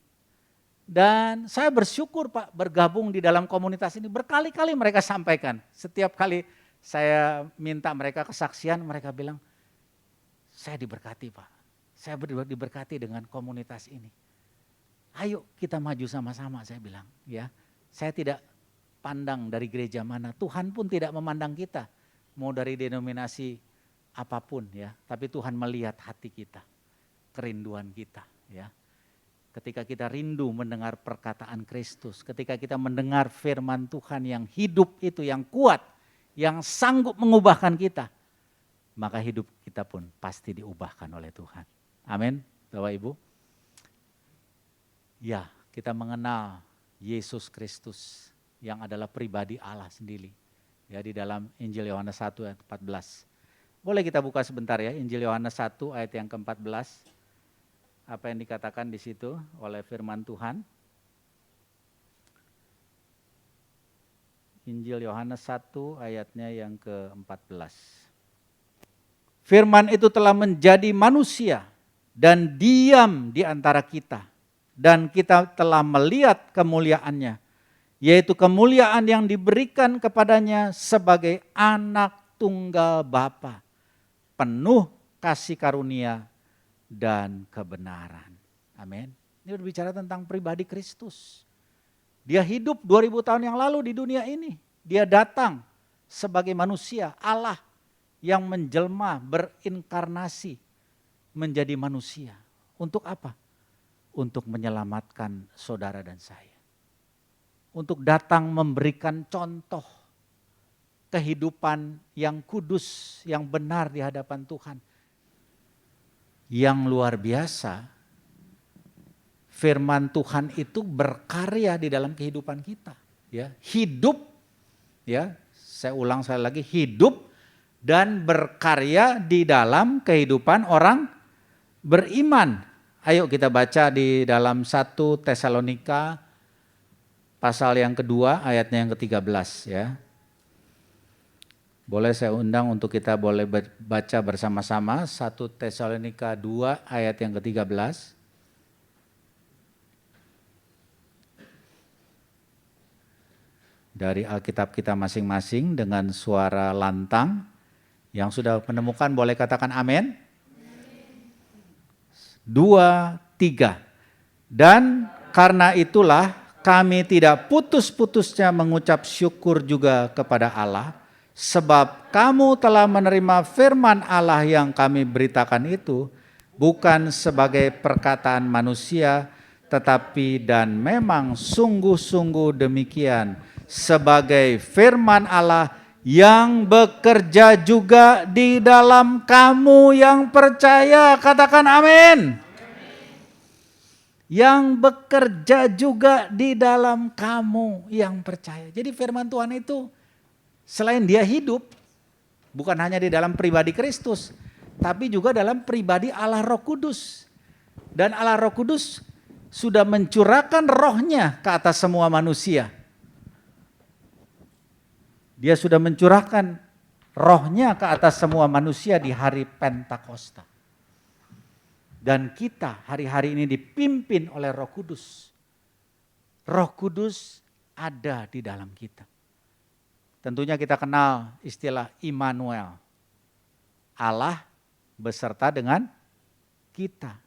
Dan saya bersyukur Pak bergabung di dalam komunitas ini. Berkali-kali mereka sampaikan, setiap kali saya minta mereka kesaksian, mereka bilang, saya diberkati Pak. Saya diberkati dengan komunitas ini. Ayo kita maju sama-sama saya bilang. Ya, saya tidak pandang dari gereja mana. Tuhan pun tidak memandang kita. Mau dari denominasi apapun ya. Tapi Tuhan melihat hati kita. Kerinduan kita ya. Ketika kita rindu mendengar perkataan Kristus. Ketika kita mendengar firman Tuhan yang hidup itu, yang kuat. Yang sanggup mengubahkan kita. Maka hidup kita pun pasti diubahkan oleh Tuhan. Amin, Bapak Ibu. Ya, kita mengenal Yesus Kristus yang adalah pribadi Allah sendiri. Ya, di dalam Injil Yohanes 1 ayat 14. Boleh kita buka sebentar ya, Injil Yohanes 1 ayat yang ke-14. Apa yang dikatakan di situ oleh firman Tuhan. Injil Yohanes 1 ayatnya yang ke-14. Firman itu telah menjadi manusia dan diam di antara kita. Dan kita telah melihat kemuliaannya, yaitu kemuliaan yang diberikan kepadanya sebagai anak tunggal Bapa, penuh kasih karunia dan kebenaran. Amin. Ini berbicara tentang pribadi Kristus. Dia hidup 2000 tahun yang lalu di dunia ini. Dia datang sebagai manusia, Allah yang menjelma, berinkarnasi menjadi manusia. Untuk apa? Untuk menyelamatkan saudara dan saya. Untuk datang memberikan contoh kehidupan yang kudus, yang benar di hadapan Tuhan. Yang luar biasa, firman Tuhan itu berkarya di dalam kehidupan kita. Ya, hidup, ya, saya ulang sekali lagi, hidup dan berkarya di dalam kehidupan orang beriman. Ayo kita baca di dalam 1 Tesalonika pasal yang kedua ayatnya yang ke-13 ya. Boleh saya undang untuk kita boleh baca bersama-sama 1 Tesalonika 2 ayat yang ke-13. dari Alkitab kita masing-masing dengan suara lantang. Yang sudah menemukan boleh katakan amin. 2, 3. Dan karena itulah kami tidak putus-putusnya mengucap syukur juga kepada Allah, sebab kamu telah menerima firman Allah yang kami beritakan itu, bukan sebagai perkataan manusia, tetapi dan memang sungguh-sungguh demikian, sebagai firman Allah yang bekerja juga di dalam kamu yang percaya. Katakan amin. Yang bekerja juga di dalam kamu yang percaya. Jadi firman Tuhan itu selain dia hidup, bukan hanya di dalam pribadi Kristus, tapi juga dalam pribadi Allah Roh Kudus. Dan Allah Roh Kudus sudah mencurahkan rohnya ke atas semua manusia. Dia sudah mencurahkan rohnya ke atas semua manusia di hari Pentakosta. Dan kita hari-hari ini dipimpin oleh Roh Kudus. Roh Kudus ada di dalam kita. Tentunya kita kenal istilah Immanuel. Allah beserta dengan kita.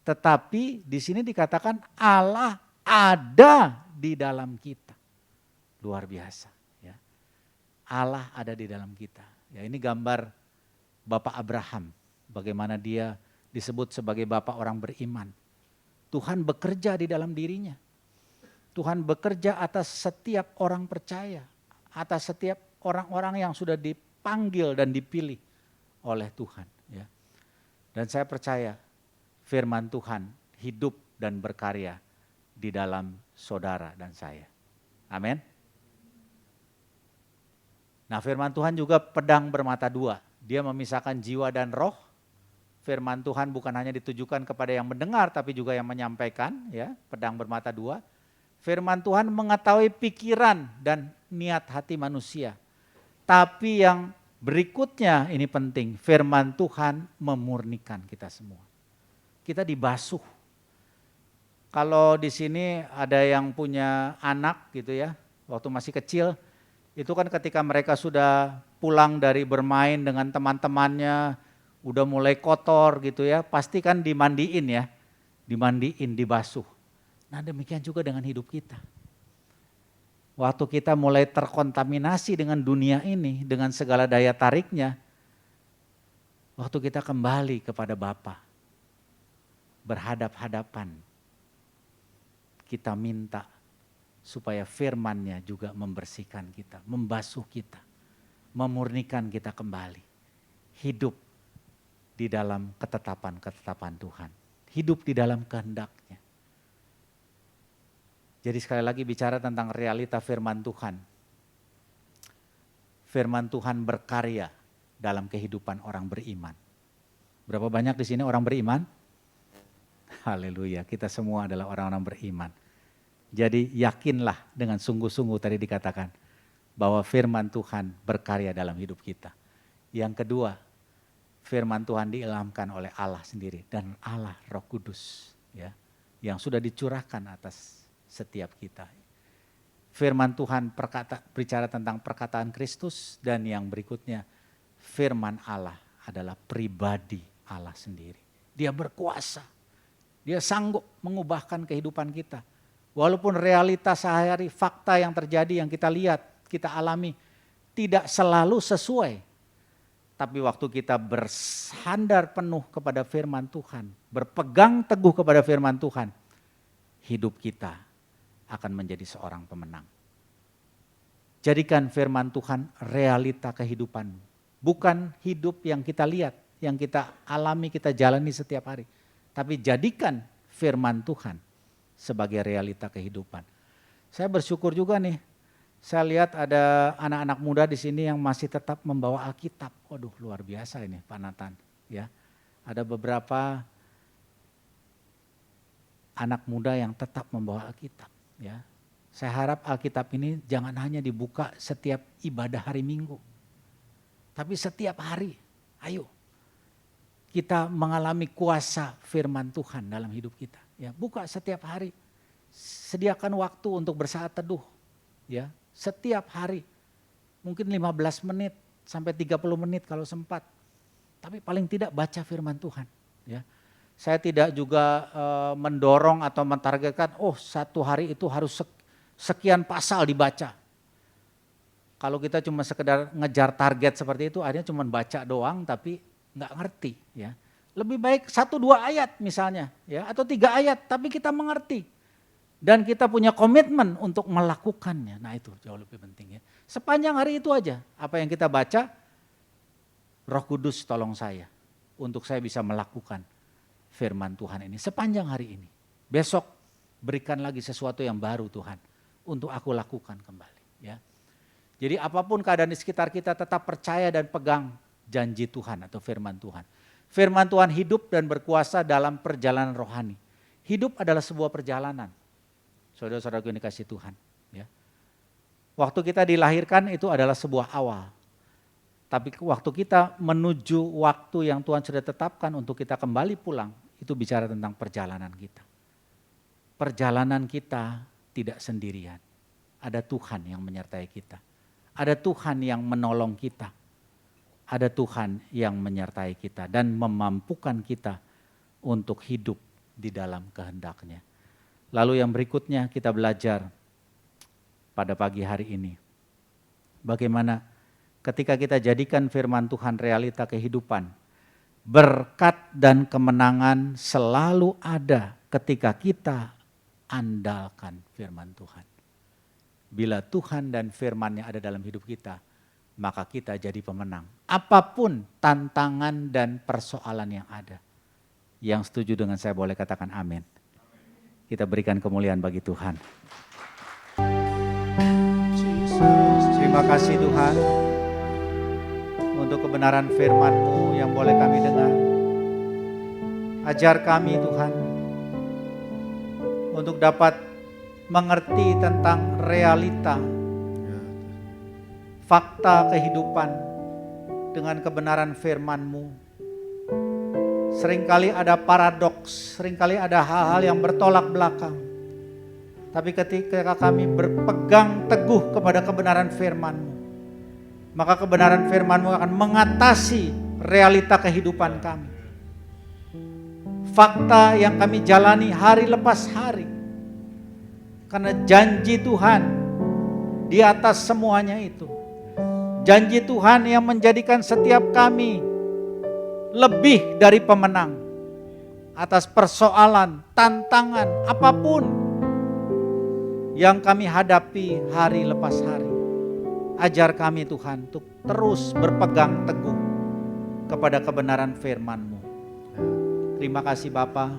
Tetapi di sini dikatakan Allah ada di dalam kita. Luar biasa. Allah ada di dalam kita. Ya, ini gambar Bapak Abraham, bagaimana dia disebut sebagai bapak orang beriman. Tuhan bekerja di dalam dirinya. Tuhan bekerja atas setiap orang percaya, atas setiap orang-orang yang sudah dipanggil dan dipilih oleh Tuhan. Ya. Dan saya percaya firman Tuhan hidup dan berkarya di dalam saudara dan saya. Amin. Nah, firman Tuhan juga pedang bermata dua. Dia memisahkan jiwa dan roh. Firman Tuhan bukan hanya ditujukan kepada yang mendengar, tapi juga yang menyampaikan. Ya, pedang bermata dua. Firman Tuhan mengetahui pikiran dan niat hati manusia. Tapi yang berikutnya ini penting. Firman Tuhan memurnikan kita semua. Kita dibasuh. Kalau di sini ada yang punya anak gitu ya, waktu masih kecil, itu kan ketika mereka sudah pulang dari bermain dengan teman-temannya, udah mulai kotor gitu ya, pasti kan dimandiin ya, dimandiin, dibasuh. Nah demikian juga dengan hidup kita. Waktu kita mulai terkontaminasi dengan dunia ini, dengan segala daya tariknya, waktu kita kembali kepada Bapa, berhadap-hadapan, kita minta supaya firman-Nya juga membersihkan kita, membasuh kita, memurnikan kita kembali. Hidup di dalam ketetapan-ketetapan Tuhan. Hidup di dalam kehendak-Nya. Jadi sekali lagi bicara tentang realita firman Tuhan. Firman Tuhan berkarya dalam kehidupan orang beriman. Berapa banyak di sini orang beriman? Haleluya, kita semua adalah orang-orang beriman. Jadi yakinlah dengan sungguh-sungguh tadi dikatakan bahwa firman Tuhan berkarya dalam hidup kita. Yang kedua, firman Tuhan diilhamkan oleh Allah sendiri dan Allah Roh Kudus ya, yang sudah dicurahkan atas setiap kita. Firman Tuhan bicara tentang perkataan Kristus, dan yang berikutnya firman Allah adalah pribadi Allah sendiri. Dia berkuasa, dia sanggup mengubahkan kehidupan kita. Walaupun realitas sehari-hari, fakta yang terjadi, yang kita lihat, kita alami, tidak selalu sesuai. Tapi waktu kita bersandar penuh kepada firman Tuhan, berpegang teguh kepada firman Tuhan, hidup kita akan menjadi seorang pemenang. Jadikan firman Tuhan realita kehidupan. Bukan hidup yang kita lihat, yang kita alami, kita jalani setiap hari. Tapi jadikan firman Tuhan sebagai realita kehidupan. Saya bersyukur juga nih, saya lihat ada anak-anak muda di sini yang masih tetap membawa Alkitab. Waduh, luar biasa ini Pak Nathan. Ya, ada beberapa anak muda yang tetap membawa Alkitab. Ya, saya harap Alkitab ini jangan hanya dibuka setiap ibadah hari Minggu, tapi setiap hari. Ayo, kita mengalami kuasa firman Tuhan dalam hidup kita. Ya, buka setiap hari, sediakan waktu untuk bersaat teduh. Ya, setiap hari. Mungkin 15 menit sampai 30 menit kalau sempat. Tapi paling tidak baca firman Tuhan. Ya. Saya tidak juga mendorong atau mentargetkan, satu hari itu harus sekian pasal dibaca. Kalau kita cuma sekedar ngejar target seperti itu, akhirnya cuma baca doang tapi nggak ngerti. Ya. Lebih baik 1-2 ayat misalnya, ya, atau 3 ayat, tapi kita mengerti. Dan kita punya komitmen untuk melakukannya. Nah itu jauh lebih penting ya. Sepanjang hari itu aja, apa yang kita baca, Roh Kudus tolong saya untuk saya bisa melakukan firman Tuhan ini sepanjang hari ini. Besok berikan lagi sesuatu yang baru Tuhan untuk aku lakukan kembali. Ya. Jadi apapun keadaan di sekitar kita tetap percaya dan pegang janji Tuhan atau firman Tuhan. Firman Tuhan hidup dan berkuasa dalam perjalanan rohani. Hidup adalah sebuah perjalanan. Saudara-saudaraku yang dikasihi Tuhan. Ya. Waktu kita dilahirkan itu adalah sebuah awal. Tapi waktu kita menuju waktu yang Tuhan sudah tetapkan untuk kita kembali pulang, itu bicara tentang perjalanan kita. Perjalanan kita tidak sendirian. Ada Tuhan yang menyertai kita. Ada Tuhan yang menolong kita. Ada Tuhan yang menyertai kita dan memampukan kita untuk hidup di dalam kehendak-Nya. Lalu yang berikutnya kita belajar pada pagi hari ini. Bagaimana ketika kita jadikan firman Tuhan realita kehidupan, berkat dan kemenangan selalu ada ketika kita andalkan firman Tuhan. Bila Tuhan dan firman-Nya ada dalam hidup kita, maka kita jadi pemenang. Apapun tantangan dan persoalan yang ada. Yang setuju dengan saya boleh katakan amin. Kita berikan kemuliaan bagi Tuhan. Terima kasih Tuhan untuk kebenaran firman-Mu yang boleh kami dengar. Ajar kami Tuhan untuk dapat mengerti tentang realita, fakta kehidupan dengan kebenaran firman-Mu. Seringkali ada paradoks, seringkali ada hal-hal yang bertolak belakang. Tapi ketika kami berpegang teguh kepada kebenaran firman-Mu, maka kebenaran firman-Mu akan mengatasi realita kehidupan kami. Fakta yang kami jalani hari lepas hari. Karena janji Tuhan di atas semuanya itu. Janji Tuhan yang menjadikan setiap kami lebih dari pemenang atas persoalan, tantangan, apapun yang kami hadapi hari lepas hari. Ajar kami Tuhan untuk terus berpegang teguh kepada kebenaran firman-Mu. Terima kasih Bapa.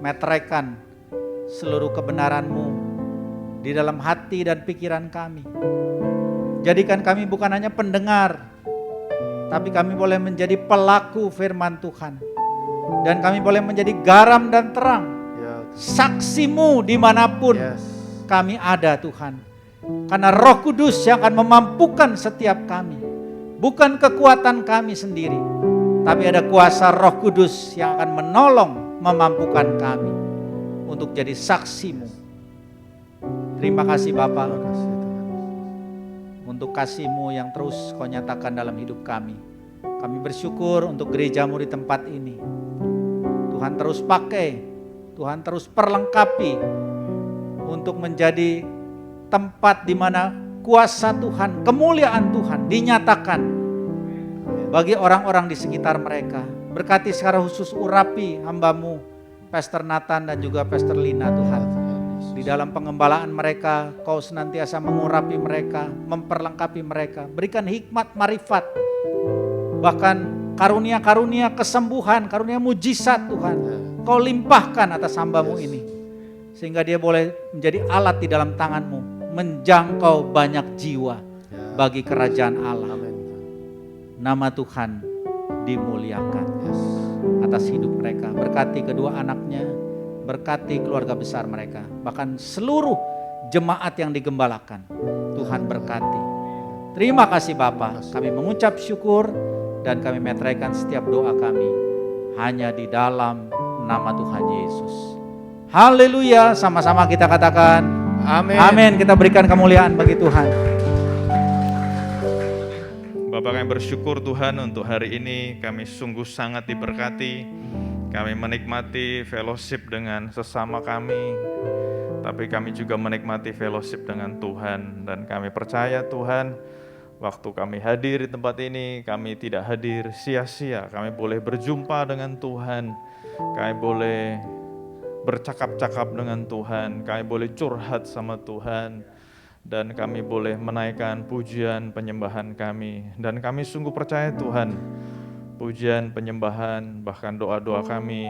Meteraikan seluruh kebenaran-Mu di dalam hati dan pikiran kami. Jadikan kami bukan hanya pendengar, tapi kami boleh menjadi pelaku firman Tuhan. Dan kami boleh menjadi garam dan terang. Saksi-Mu dimanapun kami ada Tuhan. Karena Roh Kudus yang akan memampukan setiap kami. Bukan kekuatan kami sendiri, tapi ada kuasa Roh Kudus yang akan menolong, memampukan kami untuk jadi saksi-Mu. Terima kasih Bapa untuk kasih-Mu yang terus Kau nyatakan dalam hidup kami. Kami bersyukur untuk gereja-Mu di tempat ini. Tuhan terus pakai, Tuhan terus perlengkapi untuk menjadi tempat di mana kuasa Tuhan, kemuliaan Tuhan dinyatakan bagi orang-orang di sekitar mereka. Berkati secara khusus urapi hamba-Mu, Pastor Nathan dan juga Pastor Lina Tuhan. Di dalam pengembalaan mereka, Kau senantiasa mengurapi mereka, memperlengkapi mereka. Berikan hikmat, marifat, bahkan karunia-karunia kesembuhan, karunia mujizat Tuhan. Kau limpahkan atas hamba-Mu ini. Sehingga dia boleh menjadi alat di dalam tangan-Mu, menjangkau banyak jiwa bagi kerajaan Allah. Nama Tuhan dimuliakan atas hidup mereka. Berkati kedua anaknya, berkati keluarga besar mereka, bahkan seluruh jemaat yang digembalakan. Tuhan berkati. Terima kasih Bapa. Kami mengucap syukur dan kami meteraikan setiap doa kami hanya di dalam nama Tuhan Yesus. Haleluya, sama-sama kita katakan Amin. Amin. Kita berikan kemuliaan bagi Tuhan. Bapak, kami bersyukur Tuhan untuk hari ini kami sungguh sangat diberkati. Kami menikmati fellowship dengan sesama kami, tapi kami juga menikmati fellowship dengan Tuhan. Dan kami percaya Tuhan, waktu kami hadir di tempat ini, kami tidak hadir sia-sia. Kami boleh berjumpa dengan Tuhan, kami boleh bercakap-cakap dengan Tuhan, kami boleh curhat sama Tuhan, dan kami boleh menaikkan pujian penyembahan kami. Dan kami sungguh percaya Tuhan, pujian, penyembahan, bahkan doa-doa kami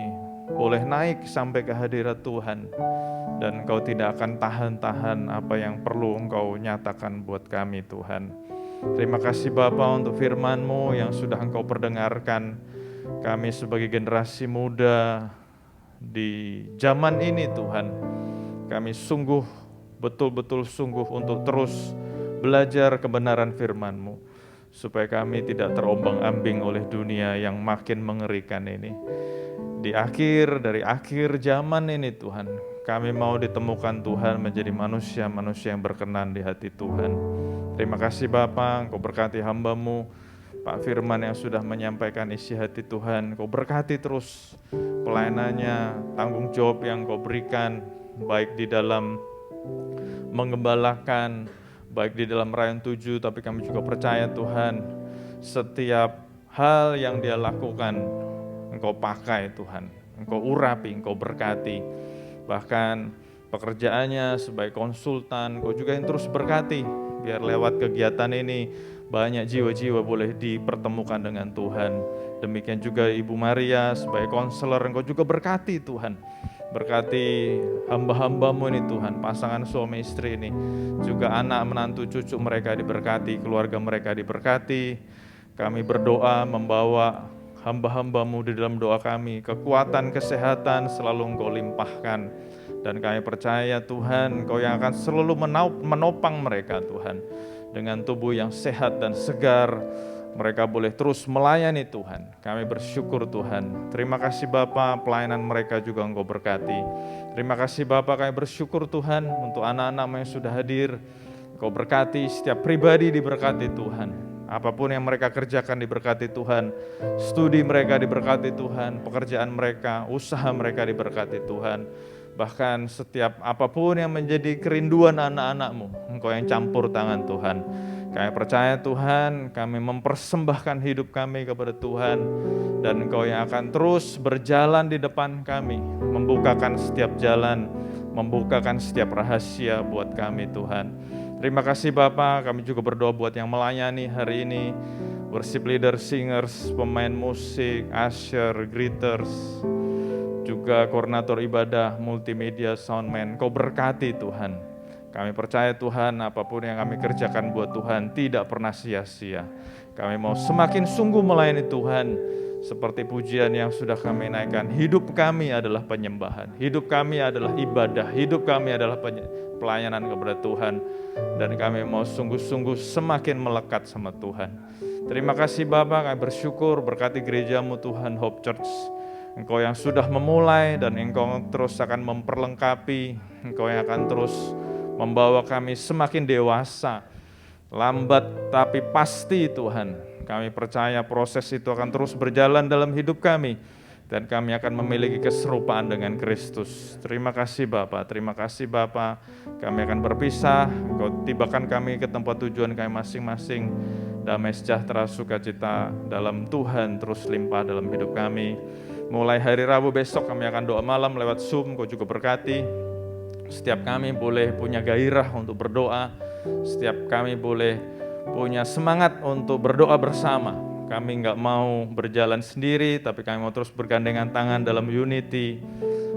boleh naik sampai ke hadirat Tuhan. Dan Engkau tidak akan tahan-tahan apa yang perlu Engkau nyatakan buat kami Tuhan. Terima kasih Bapa untuk firman-Mu yang sudah Engkau perdengarkan. Kami sebagai generasi muda di zaman ini Tuhan, kami sungguh, betul-betul sungguh untuk terus belajar kebenaran firman-Mu, supaya kami tidak terombang-ambing oleh dunia yang makin mengerikan ini. Dari akhir zaman ini Tuhan, kami mau ditemukan Tuhan menjadi manusia-manusia yang berkenan di hati Tuhan. Terima kasih Bapa, Engkau berkati hamba-Mu, Pak Firman yang sudah menyampaikan isi hati Tuhan. Engkau berkati terus pelayanannya, tanggung jawab yang Engkau berikan, baik di dalam menggembalakan, baik di dalam Rayon 7, tapi kami juga percaya Tuhan, setiap hal yang dia lakukan, Engkau pakai Tuhan, Engkau urapi, Engkau berkati. Bahkan pekerjaannya sebagai konsultan, Engkau juga yang terus berkati, biar lewat kegiatan ini banyak jiwa-jiwa boleh dipertemukan dengan Tuhan. Demikian juga Ibu Maria sebagai konselor, Engkau juga berkati Tuhan. Berkati hamba-hamba-Mu ini Tuhan, pasangan suami istri ini, juga anak menantu cucu mereka diberkati, keluarga mereka diberkati. Kami berdoa membawa hamba-hamba-Mu di dalam doa kami, kekuatan, kesehatan selalu Engkau limpahkan. Dan kami percaya Tuhan, Engkau yang akan selalu menopang mereka Tuhan. Dengan tubuh yang sehat dan segar, mereka boleh terus melayani Tuhan. Kami bersyukur Tuhan. Terima kasih Bapa, pelayanan mereka juga Engkau berkati. Terima kasih Bapa, kami bersyukur Tuhan untuk anak-anak yang sudah hadir. Engkau berkati, setiap pribadi diberkati Tuhan. Apapun yang mereka kerjakan diberkati Tuhan. Studi mereka diberkati Tuhan. Pekerjaan mereka, usaha mereka diberkati Tuhan. Bahkan setiap apapun yang menjadi kerinduan anak-anak-Mu, Engkau yang campur tangan Tuhan. Kami percaya Tuhan, kami mempersembahkan hidup kami kepada Tuhan, dan Engkau yang akan terus berjalan di depan kami, membukakan setiap jalan, membukakan setiap rahasia buat kami Tuhan. Terima kasih Bapa, kami juga berdoa buat yang melayani hari ini, worship leader, singers, pemain musik, usher, greeters, juga koordinator ibadah, multimedia, soundman. Kau berkati Tuhan. Kami percaya Tuhan, apapun yang kami kerjakan buat Tuhan tidak pernah sia-sia. Kami mau semakin sungguh melayani Tuhan, seperti pujian yang sudah kami naikkan. Hidup kami adalah penyembahan, hidup kami adalah ibadah, hidup kami adalah pelayanan kepada Tuhan. Dan kami mau sungguh-sungguh semakin melekat sama Tuhan. Terima kasih Bapa, kami bersyukur berkati gereja-Mu Tuhan, Hope Church. Engkau yang sudah memulai dan Engkau terus akan memperlengkapi. Engkau yang akan terus membawa kami semakin dewasa. Lambat tapi pasti Tuhan. Kami percaya proses itu akan terus berjalan dalam hidup kami. Dan kami akan memiliki keserupaan dengan Kristus. Terima kasih Bapa, terima kasih Bapa. Kami akan berpisah. Engkau tibakan kami ke tempat tujuan kami masing-masing. Damai sejahtera, sukacita dalam Tuhan terus limpah dalam hidup kami. Mulai hari Rabu besok kami akan doa malam lewat Zoom, Kau juga berkati. Setiap kami boleh punya gairah untuk berdoa. Setiap kami boleh punya semangat untuk berdoa bersama. Kami nggak mau berjalan sendiri, tapi kami mau terus bergandengan tangan dalam unity.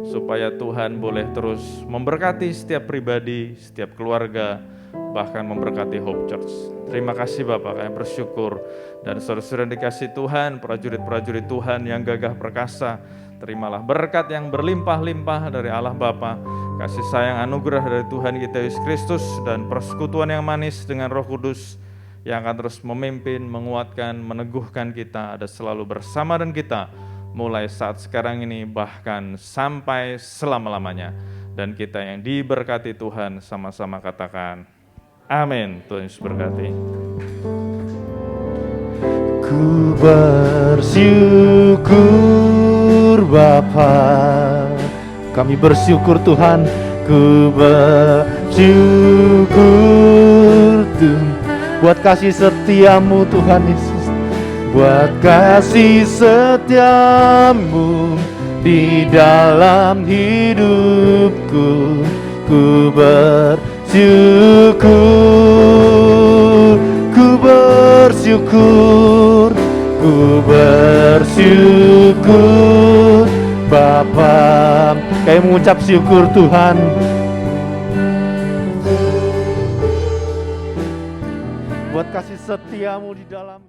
Supaya Tuhan boleh terus memberkati setiap pribadi, setiap keluarga, bahkan memberkati Hope Church. Terima kasih Bapak, kami bersyukur. Dan saudara-saudara dikasih Tuhan, prajurit-prajurit Tuhan yang gagah perkasa, terimalah berkat yang berlimpah-limpah dari Allah Bapa, kasih sayang anugerah dari Tuhan kita Yesus Kristus, dan persekutuan yang manis dengan Roh Kudus yang akan terus memimpin, menguatkan, meneguhkan kita, ada selalu bersama dan kita, mulai saat sekarang ini bahkan sampai selama-lamanya. Dan kita yang diberkati Tuhan sama-sama katakan, amin. Tuhan Yesus berkati. Ku bersyukur Bapa, kami bersyukur Tuhan, ku bersyukur Tuhan, buat kasih setiamu Tuhan Yesus, buat kasih setiamu di dalam hidupku. Ku bersyukur, ku bersyukur, ku bersyukur Bapa. Kami mengucap syukur Tuhan, buat kasih setiamu di dalam